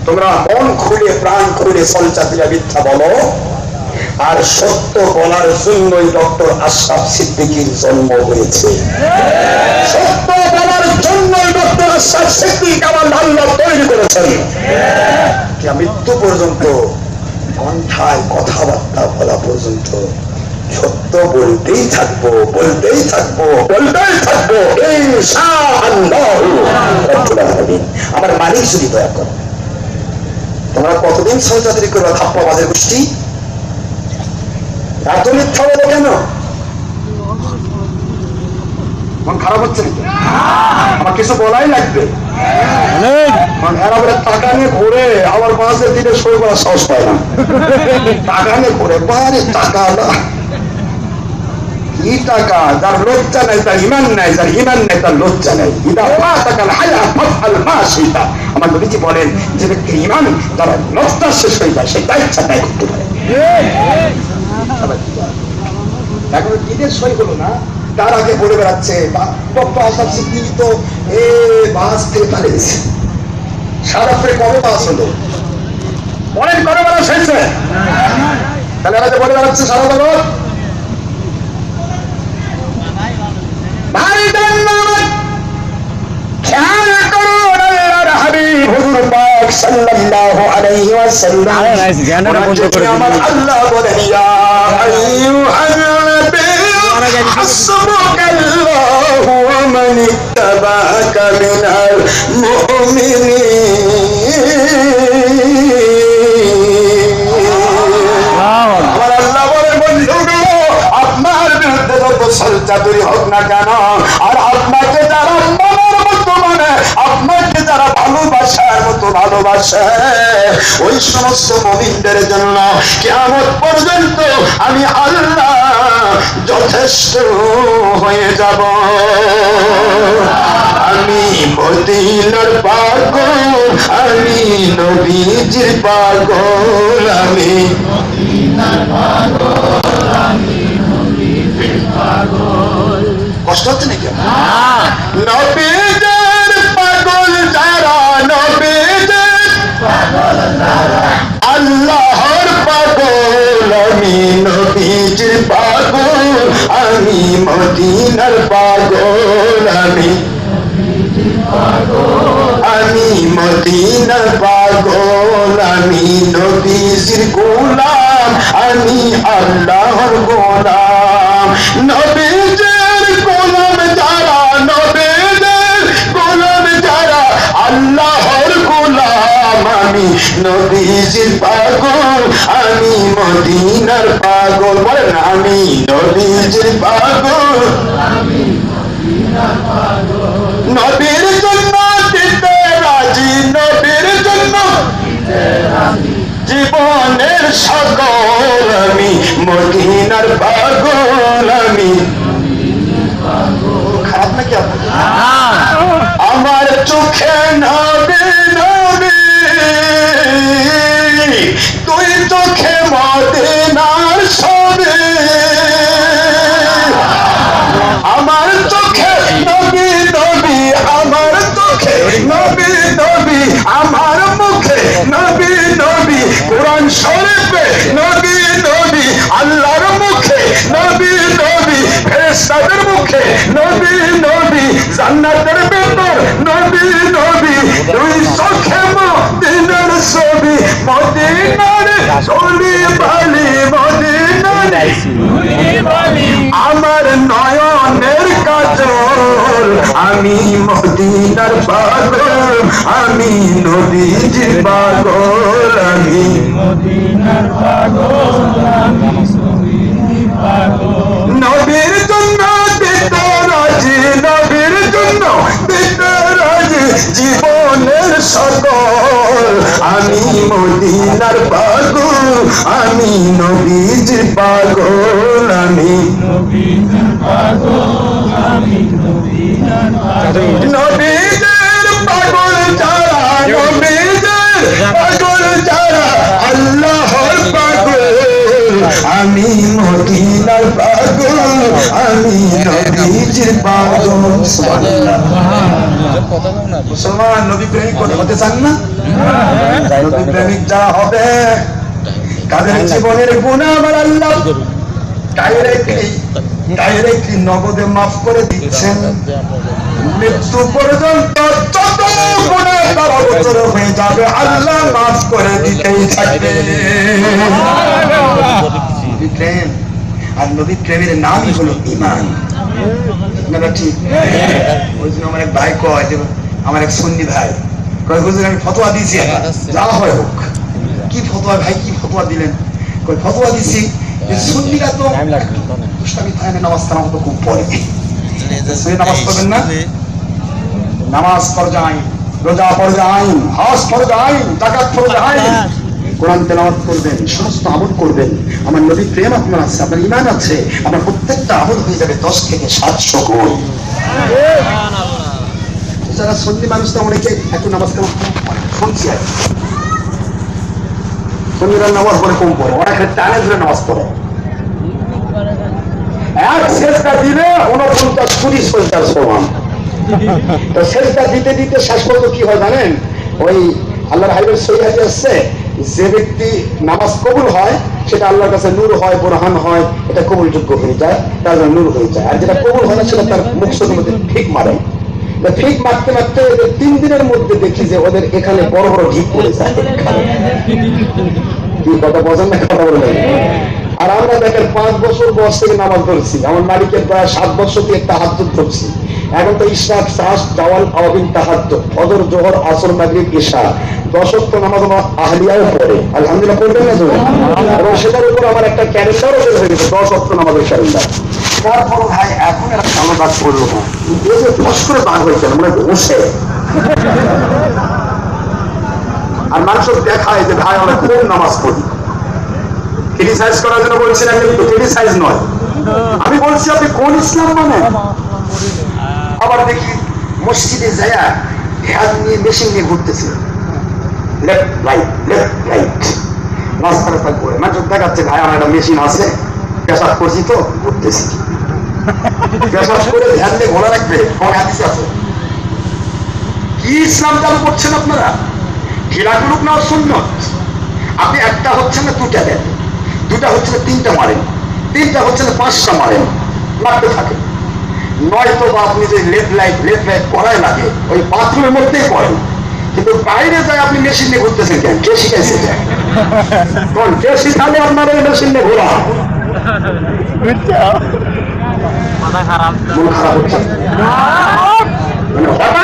তোমরা মন খুলে প্রাণ খুলে সলচাতিরা মিথ্যা বলো আর সত্য বলার জন্যই ডক্টর আশরাফ সিদ্দিকীর জন্ম হয়েছে সত্য বলার জন্যই ডক্টর আশরাফ সিদ্দিক আমার আল্লাহ তৈরি করেছেন মৃত্যু পর্যন্ত কণ্ঠায় কথাবার্তা বলা পর্যন্ত সত্য বলতেই থাকবো বলতেই থাকবো বলতেই থাকবো ইনশাআল্লাহ রাব্বুল আলামিন আমার মালিক যদি দয়া করে তোমরা কতদিন সহযাত্রী করবে ধাপ্পাবাজের গোষ্ঠী এত মিথ্যা বলো কেন মন খারাপ হচ্ছে নাকি আমার কিছু বলাই লাগবে টাকা নিয়ে ঘুরে আবার মাঝের দিকে সই করার সাহস পায় না টাকা নিয়ে ঘুরে বাইরে টাকা কি টাকা যার লজ্জা নাই তার ইমান নাই যার ইমান নাই তার লজ্জা নাই আমার নবীজি বলেন যে ব্যক্তির ইমান যারা লজ্জা শেষ হয়ে যায় সেই ইচ্ছা তাই করতে পারে এখন ঈদের সই হলো না তার আগে বলে বেড়াচ্ছে ডক্টর আশরাফ সিদ্দিকী তো বাস থেকে পালিয়েছে সারাপুরে কবে বাস হলো বলেন কবে বাস হয়েছে তাহলে এরা যে বলে বেড়াচ্ছে সারা জগৎ খেয়াল করুন আল্লাহর হাবিব হুজুর পাক সাল্লাল্লাহু আলাইহি ওয়াসাল্লাম আমার আল্লাহ বলেন ইয়া আইয়ুহান নবী হাসবুকাল্লাহু ওয়া মান ইত্তাবাআকা মিনাল মুমিনিন আমার আল্লাহ বলেন বন্ধুগণ আপনার বিরুদ্ধে যত সলচাতুরি হোক না কেন আর আপনাকে যারা মনের মতো মানে আপনাকে যারা ভালোবাসার মতো ভালোবাসে ওই সমস্ত মুমিনদের জন্য কিয়ামত পর্যন্ত আমি আল্লাহ যথেষ্ট হয়ে যাব আমি মদিনার পাগল আমি নবীজির পাগল আমি মদিনার পাগল আমি নবীজির পাগল কষ্ট হচ্ছে নাকি নবীজির পাগল যারা নবীজির পাগল যারা আল্লাহর নবীজির পাগল, আমি মদিনার পাগল, আমি মদিনার পাগল, আমি নবীজির গোলাম, আমি আল্লাহর গোলাম। নবীজির গোলাম যারা, নবীজির গোলাম যারা, আল্লাহর গোলাম, আমি নবীজির পাগল, আমি মদিনার পাগল। বলেন আমি নবীজির পাগল, নবীর জন্য দিতে রাজি, নবীর জন্য জীবনের সকল, আমি মদিনার পাগল, আমি খারাপ নাকি আমার চোখে নবী নবী, তুই চোখে মদিনার ছবি, আমার চোখে নবী নবী, আমার চোখে নবী নবী, আমার মুখে নবী নবী, কোরআন শরীফে নবী নবী, আল্লাহর মুখে নবী নবী, ফেরেশতাদের মুখে নবী নবী, জান্নাতের ভেতর নবী নবী, দুই চোখে মদিনার ছবি, মদিনার চলি বালি, মদিনার আমার নয়নের কাজল, আমি মদিনার পাগল, আমি নবীজির পাগল, আমি মদিনার পাগল, নবীর জন্য দিতে রাজি, নবীর জন্য দিতে রাজি, জীবনের সকল, আমি মদিনার পাগল, আমি নবীজির পাগল, আমি নবীজির পাগল, আমি নবীজির পাগল যারা, নবীজির পাগল যারা, আল্লাহর পাগল, আমি মদিনার পাগল, আমি নবীজির পাগল। মুসলমান নবী প্রেমিক হতে চান না? নবী প্রেমিক যা হবে, তাদের জীবনের গুনাহ আমার আল্লাহ ডাইরেক্টলি নগদে মাফ করে দিচ্ছেন। মৃত্যু পর্যন্ত যত গুনাহ তার অগোচর হয়ে যাবে, আল্লাহ মাফ করে দিতেই থাকবে। প্রেম আর নবী প্রেমের নামই হলো ঈমান। ঠিক ওই জন্য আমার এক ভাই কয়, যে আমার এক সুন্নি ভাই কয়, হুজুর আমি ফতোয়া দিয়েছি, যা হয় হোক। কি ফতোয়া ভাই, কি ফতোয়া দিলেন? কয় ফতোয়া দিছি যে সুন্নিরা তো দুষ্টামি থাকে, নামাজ কালাম তো খুব পড়ে, নামাজ পড়বেন না, নামাজ ফরজ আইন, রোজা ফরজ আইন, হজ ফরজ আইন, যাকাত ফরজ আইন, কোরআন তেলাওয়াত করবেন, সমস্ত আমল করবেন। আমার নবী প্রেম আপনার আছে, আপনার ঈমান আছে, আপনার প্রত্যেকটা আমল হয়ে যাবে 10 থেকে 700 গুণ। যারা সুন্নি মানুষ তো অনেকে একটু নামাজ কালাম শুনছি, আর সুন্নিরা নামাজ পড়ে কম পড়ে, অনেকে টানে ধরে নামাজ পড়ে। এক সেজদা দিলে 49 50 সমান। তো সেজদা দিতে দিতে শেষ পর্যন্ত কি হয় জানেন? ওই আল্লাহর হাবিবের সহিহ হাদিস আছে, যে ব্যক্তি নামাজ কবুল হয় সেটা আল্লাহর কাছে নূর হয়, বোরহান হয়, এটা কবুলযোগ্য হয়ে যায়, তার জন্য নূর হয়ে যায়। আর যেটা কবুল হয় না সেটা তার মুখের মধ্যে ঠিক মারে। ঠিক মারতে মারতে 3 দিনের মধ্যে দেখি যে ওদের এখানে বড় বড় ঢিপ পড়ে যায়। কি কথা বোঝেন না? কথা বললেন। আর আমরা দেখেন 5 বছর বয়স থেকে নামাজ ধরছি, আমার মালিকের প্রায় 7 বছর থেকে তাহাজ্জুদ ধরছি। এখন তো ইশরাক, সাস, জাওয়াল, আওয়াবিন, তাহাজ্জুদ, ফজর, যোহর, আসর, মাগরিব, ইশা 10 ওয়াক্ত নামাজ আমার আহলিয়াও পড়ে। আলহামদুলিল্লাহ পড়বেন না তো? এবং সেটার উপর আমার একটা ক্যালেন্ডারও বের হয়ে গেছে, 10 ওয়াক্ত নামাজের ক্যালেন্ডার। তারপর ভাই এখন একটা কালো দাগ করলো না, এই যে ফস করে দাগ হয়েছে মানে বসে, আর মানুষ দেখায় যে ভাই আমরা খুব নামাজ পড়ি। ক্রিটিসাইজ করার জন্য বলছি না, কিন্তু ক্রিটিসাইজ নয়, আমি বলছি আপনি কোন ইসলাম মানে। আবার দেখি মসজিদে যায় হ্যান্ড নিয়ে মেশিন নিয়ে ঘুরতেছে, লেফট রাইট লেফট রাইট, রাস্তা করে মানুষ দেখাচ্ছে ভাই আমার একটা মেশিন আছে, পেশাব করছি তো ঘুরতেছি। পেশাব করে ধ্যান দিয়ে ঘোরা রাখবে, কোন হাদিসে আছে? কি ইসলাম চালু করছেন আপনারা? ঢিলাগুলুক না সুন্নত। আপনি একটা হচ্ছে না 2টা দেন, 2টা হচ্ছে না 3টা মারেন, তিনটা হচ্ছে না 5টা মারেন, লাগতে থাকে। নয়তো বা আপনি যে লেফট লাইট করাই লাগে ওই বাথরুমের মধ্যেই করেন, কিন্তু বাইরে যায় আপনি মেশিন নিয়ে ঘুরতেছেন কেন? কে শিখাইছে? কোন কে শিখালে আপনার ওই মেশিন নিয়ে ঘোরা? মন খারাপ হচ্ছে মানে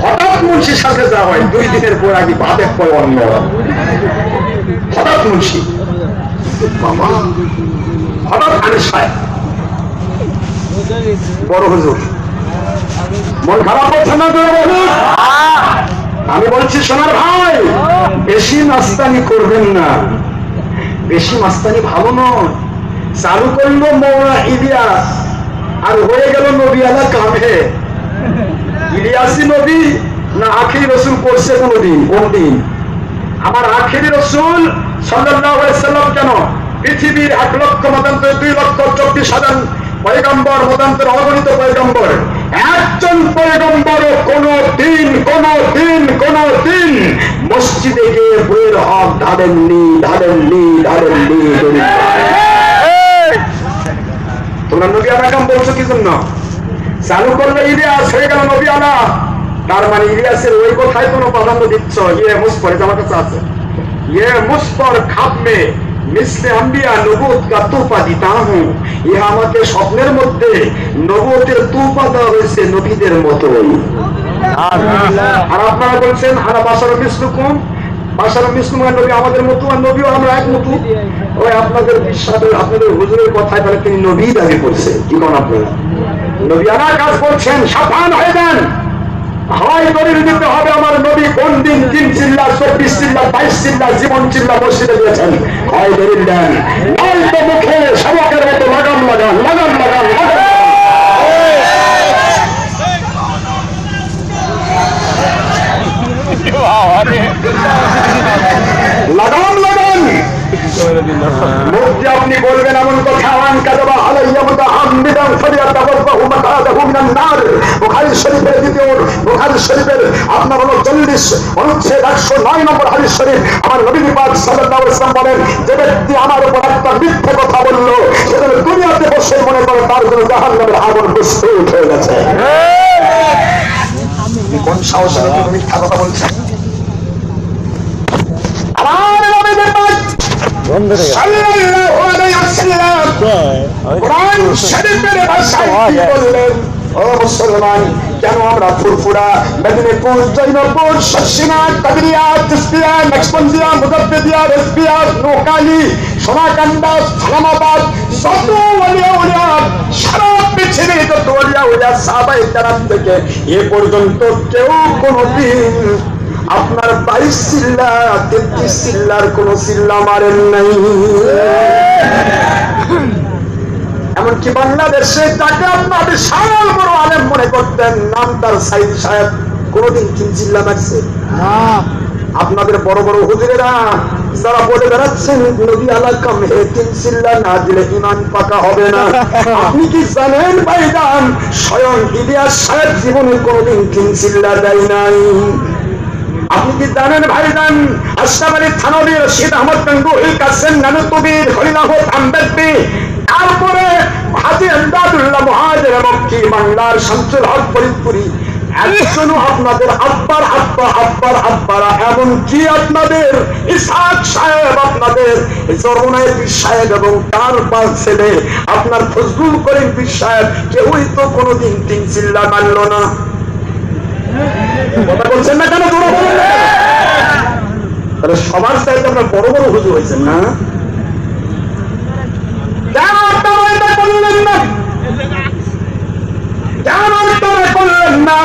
হঠাৎ মুন্সির সাথে যাওয়া হয়, 2 দিনের পর আগে বাদে পয় অন্য হঠাৎ মুন্সি বাবা, হঠাৎ আনিস সাহেব বড় হুজুর, মন খারাপ হচ্ছে না? আমি বলছি সোনার ভাই, বেশি মাস্তানি করবেন না, বেশি মাস্তানি ভালো নয়। চালু করলো মৌলা ইলিয়াস আর হয়ে গেল নবী আলা কামে। ইলিয়াসি নবী না আখিরি রসুল করছে কোনদিন? কোন দিন? আমার আখিরি রসুল সাল্লাল্লাহু আলাইহি সাল্লাম কেন পৃথিবীর 1 লক্ষ মতান্তর 2,24,000 পয়গম্বর মতান্তর অগণিত পয়গম্বর, একজন পয়গম্বর কোন দিন মসজিদে গিয়ে বইয়ের হক ঢালেননি। তোমরা নবী আলা কাম বলছো কি জন্য? চালু করলে ইলিয়াস হয়ে গেল নবী আলা, তার মানে ইলিয়াসের ওই কথায় কোনো প্রাধান্য দিচ্ছ? ইয়ে মুসফর, আমার কাছে আছে, ইয়ে মুসফর খাপমে মিসলে আম্বিয়া নবুত কা তুফা দিতা হুঁ, ইহা আমাকে স্বপ্নের মধ্যে নবুতের তুফা দেওয়া হয়েছে নবীদের মতোই। আর আপনারা বলছেন আনা বাশার মিসলুকুম, বাশার মিসলুকুম নবী আমাদের মতো, আর নবীও আমরা এক মতো। ওই আপনাদের বিশ্বাসের আপনাদের হুজুরের কথায় তাহলে তিনি নবী দাবি করছে, কি কোন আপনারা নবী আনা কাজ করছেন? সাবধান হয়ে যান, হয় দলিল দিতে হবে আমার নবী কোন দিন 3 চিল্লা 24 চিল্লা 22 চিল্লা জীবন চিল্লা মসজিদে দিয়েছেন, হয় দলিল দেন, নয়তো মুখে শাবকের মতো লাগাম লাগান। মুক্তি আপনি বলবেন এমন কথা, আন কাযাবা আলাইয়া মুতাআম্মিদান ফালিয়াতাওয়াফাহু মাকাদাহু মিনান নার। বুখারী শরীফের বুখারী শরীফের আপনার হলো 40 অনুচ্ছেদ 109 নম্বর হাদিস শরীফ, আমার নবী পাক সাল্লাল্লাহু আলাইহি ওয়াসাল্লাম বলেন, যে ব্যক্তি আমার উপর একটা মিথ্যা কথা বলল, সে যেন দুনিয়াতে বসে মনে করে তার জন্য জাহান্নামের আগুন প্রস্তুত হয়ে গেছে। কোন সাহসে মিথ্যা কথা বলছেন? আমার নবীর পাক সাল্লাল্লাহু আলাইহি ওয়াসাল্লাম কোরআন শরীফের ভাষায় কি বললেন? ও মুসলমান, কেন আমরা ফুরফুরা, মেদিনীপুর, জৈনপুর, শর্ষিনা, কাদরিয়া, তিস্তিয়া, নকশবন্দিয়া, মুজাদ্দিদিয়া, রেজবিয়া, নোকালি, সোনাকান্দা, সালামাবাদ, যত ওলিয়া সারা পৃথিবীর যত ওলিয়া সাহাবায়ে কেরাম থেকে এ পর্যন্ত কেউ কোনদিন আপনার 22 চিল্লা 33 চিল্লার কোন চিল্লা মারেন নাই। এমনকি বাংলাদেশে তাকে আপনার বিশাল বড় আলেম মনে করতেন, নাম তার সাইদ সাহেব, কোনদিন 3 চিল্লা মারছে না। আপনাদের বড় বড় হুজুরেরা যারা বলে বেড়াচ্ছেন নবী আলা কাম হে 3 চিল্লা না দিলে ঈমান পাকা হবে না, আপনি কি জানেন ভাইজান, স্বয়ং ইলিয়াস সাহেব জীবনে কোনদিন 3 চিল্লা দেয় নাই। আপনি কি জানেন ভাইজান, আশরাফ আলী থানভী, রশিদ আহমদ গঙ্গোহী, কাসেম নানুতুবির, খলিল আহমদ আম্বেদকর, তারপরে হাজী এমদাদুল্লাহ মুহাজির মক্কি, বাংলার শামসুল হক ফরিদপুরি, একজনও আপনাদের আব্বারা, এমনকি আপনাদের ইসহাক সাহেব, আপনাদের জরুনায় পীর সাহেব এবং তার 5 ছেলে আপনার ফজলুল করিম পীর সাহেব, কেউই তো কোনোদিন 3 চিল্লা মারল না। কথা বলছেন না কেন? জোরে বলুন না। তাহলে সবার চাইতে আপনার বড় বড় হুজুর হয়েছেন না? কেন আপনারা এটা করলেন না?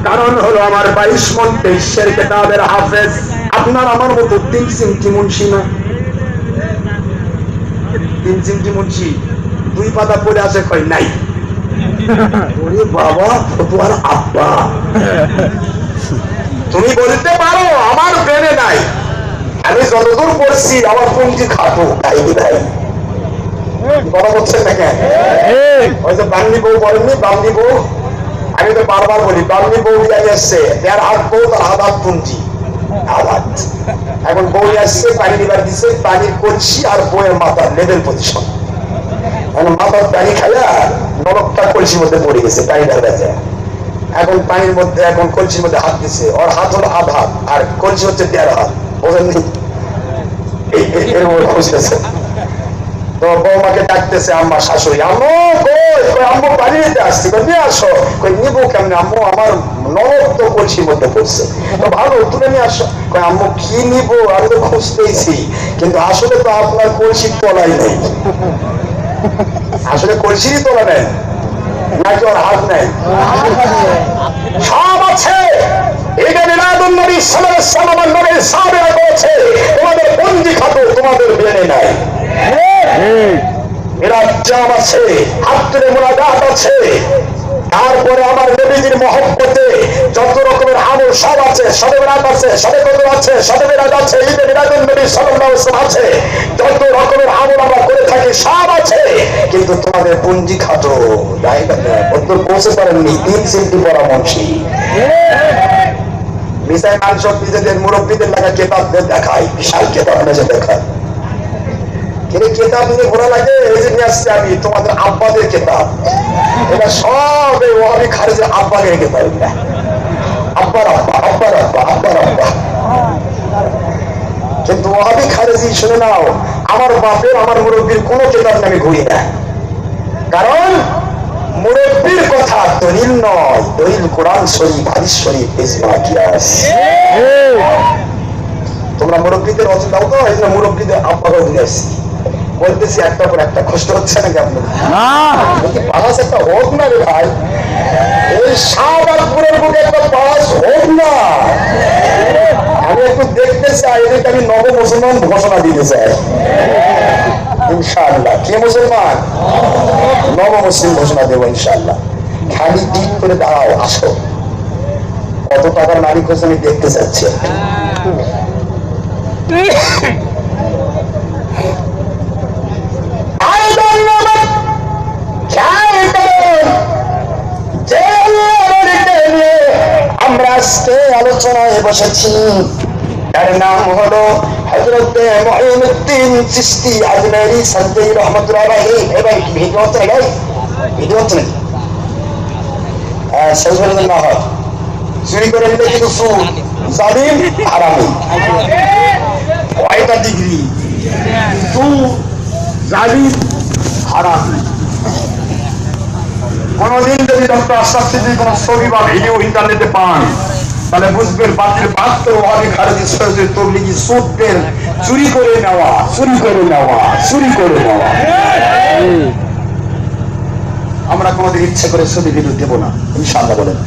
কারণ হলো আমার 22 মন 23 কিতাবের হাফেজ, আপনার আমার মতো 3 চিমটি মুন্সি না। 3 চিমটি মুন্সি 2 পাতা পড়ে আছে, কই নাই। ওরে বাবা, তোমার আব্বা, তুমি বলতে পারো আমার ব্রেনে নাই, আমি যতদূর পড়ছি আমার পঙ্ক্তি খাটো, তাই ভাই কথা বলছেন না কেন? ওই যে বান্দি বউ বলেননি, বান্দি বউ, আমি তো বারবার বলি বান্দি বউ দিয়ে আসছে, 1.5 হাত বউ, তার হাত পুঞ্জি আওয়াজ এখন বউ আসছে পানি দিবার দিচ্ছে, পানির কলসি আর বউয়ের মাথার লেভেল পজিশন। এখন মাথার পানি খাইয়া নরকটা কলসির মধ্যে পড়ে গেছে, পানি ঢালা যায়। এখন পানির মধ্যে এখন কলসির মধ্যে হাত দিচ্ছে, ওর হাত হলো আধ হাত আর কলসি হচ্ছে 1.5 হাত, বোঝেননি? তো বৌমাকে ডাকতেছে আম্মা, শাশুড়ি, আম্মু কই? আম্মু পানি নিতে আসছি। নিয়ে আসো। কই নিবো কেমনে আম্মু, আমার নরক তো কলসির মধ্যে পড়ছে। তো ভালো, তুলে নিয়ে আসো। কই আম্মু কি নিবো, আমি তো খুঁজতেইছি, কিন্তু আসলে তো আপনার কলসির তলাই নেই। আসলে কলসিরই তোলা নেই নাকি ওর হাত নেই? সব আছে। এটা মিলাদুন নবী সাল্লাল্লাহু আলাইহি ওয়াসাল্লাম নবীর সাহাবারা বলেছে, তোমাদের পঞ্জি খাতো, তোমাদের ব্রেনে নাই। এরা জাম আছে, হাত তুলে মুনাজাত আছে। তারপরে আমার নবীজির মহব্বতে যত রকমের আমল সব আছে, শবে বরাত আছে, শবে কদর আছে, শবে মিলাদ আছে, ঈদে মিলাদুন নবী সাল্লাল্লাহু আলাইহি ওয়াসাল্লাম আছে, যত রকমের আমল আমরা করে থাকি সব আছে, কিন্তু তোমাদের পুঞ্জি খাটো জায়গা নেই, কত পৌঁছে পারেননি। 3 সেন্টি পড়া মুন্সি মিসাই মাংস নিজেদের মুরব্বীদের লাগা কেতাব দেখায়, বিশাল কেতাব মেজে দেখায়। কিন্তু কেতাব নিয়ে ঘোরা লাগে, এই যে নিয়ে আসছে আমি তোমাদের আব্বাদের কেতাব। এটা সব এই ওয়াহাবি খারিজের আব্বাদের কেতাব। আব্বার আব্বা, আব্বার আব্বা, আব্বার আব্বা। কিন্তু ওয়াহাবি খারিজি শুনে নাও, আমার বাপের আমার মুরব্বীর কোনো কেতাব আমি ঘুরি না, কারণ মুরব্বীর কথা দলিল নয়, দলিল কোরআন শরীফ, হাদিস শরীফ, ইজমা, কিয়াস। তোমরা মুরব্বীদের রচনা দাও তো, এই জন্য মুরব্বীদের আব্বাকে দিয়ে আসছি। বলতেছি একটা পর একটা, কষ্ট হচ্ছে নাকি আপনার? পাস একটা হোক না রে ভাই, এই শাহবাগপুরের বুকে একটা পাস হোক না। আমি একটু দেখতে চাই, এদেরকে আমি নব মুসলমান ঘোষণা দিতে চাই ইনশাআল্লাহ। কে মুসলমান? নব মুসলিম ঘোষণা দেবো ইনশাআল্লাহ। খালি ঠিক করে দাঁড়াও, আসো। কত টাকার মালিক হচ্ছে আমি দেখতে চাচ্ছি। আমরা আজকে আলোচনায় বসেছি, তার নাম হলো হযরতে মুঈনুদ্দিন চিশতি আজমেরি সান্তাই রহমাতুল্লাহ আলাইহি। এবং ভিডিও হচ্ছে নাকি? ভিডিও হচ্ছে নাকি? শেষ বলে না হয়, চুরি করে নিলে কিন্তু সুদ, জালিম, হারামি। কয়টা ডিগ্রি? সুদ, জালিম, হারামি। কোনদিন যদি ডক্টর আশরাফ সিদ্দিকী কোন ছবি বা ভিডিও ইন্টারনেটে পান, তাহলে বুঝবেন বাতিল বাহাত্তর ওয়াহাবি খারিজি সৈয়দ তবলিগি সুদদের চুরি করে নেওয়া, চুরি করে নেওয়া, চুরি করে নেওয়া। আমরা কোনদিন ইচ্ছে করে ছবি ভিডিও দেব না ইনশাআল্লাহ। বলেন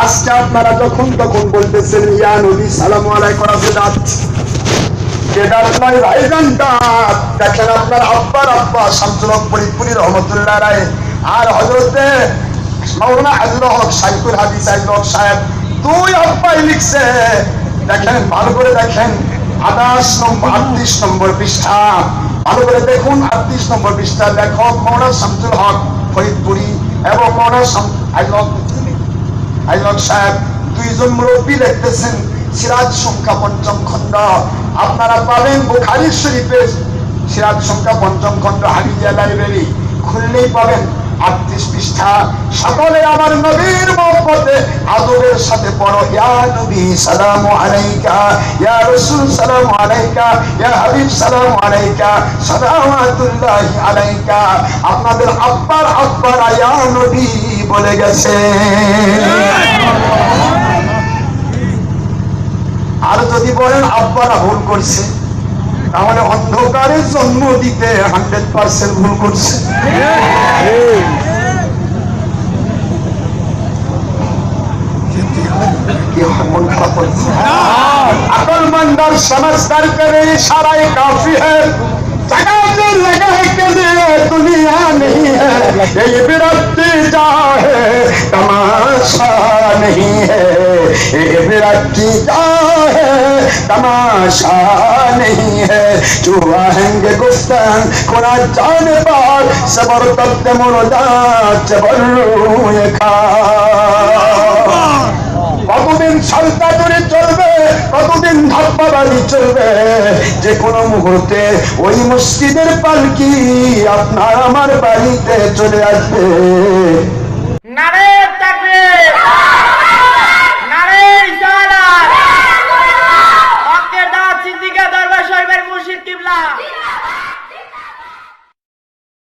আজকে আপনারা যখন তখন বলতেছেন ইয়া নবী সালামু আলাইকুম, দেখেন আপনার আব্বার আব্বা শামসুল হক ফরিদপুরি রহমতুল্লাহ আলাইহি আর হযরতে মাওলানা আজরুল হক শাইখুল হাদিস আজরুল হক সাহেব, 2 আব্বাই লিখছে। দেখেন ভালো করে দেখেন, 38 নম্বর পৃষ্ঠা, ভালো করে দেখুন 38 নম্বর পৃষ্ঠা। লেখক মাওলানা শামসুল হক ফরিদপুরি এবং মাওলানা আজরুল হক সাহেব, 2 জন মুরব্বী লিখতেছেন সিরাজ সংখ্যা 5ম খণ্ড। আপনারা পাবেন বুখারী শরীফের সিরাজ সংখ্যা 5ম খণ্ড, হাদিয়া লাইব্রেরি খুললেই পাবেন 38 পৃষ্ঠা। সকলে আমার নবীর মহব্বতে আদবের সাথে পড়ো, ইয়া নবী সালামু আলাইকা, ইয়া রাসূল সালামু আলাইকা, ইয়া হাবিব সালামু আলাইকা, সালাওয়াতুল্লাহি আলাইকা। আপনাদের আব্বার আব্বারা ইয়া নবী বলে গেছে। আর যদি বলেন আব্বারা ভুল করছে, তাহলে অন্ধকারে জন্ম দিতে 100% ভুল করছে। अकलमंदर समझदार करे इशारा काफी है, जगह लगा है कि दुनिया नहीं है, ये बिरती जा है तमाशा नहीं है, ये बिरती जा है तमाशा नहीं है। जो आएंगे गुफ्तन खुना जाने बार सबर तब मुर्दा चबर्रू खा চলবে, যে কোনো মুহূর্তে ওই মসজিদের পালকি আপনার আমার বাড়িতে চলে আসবে।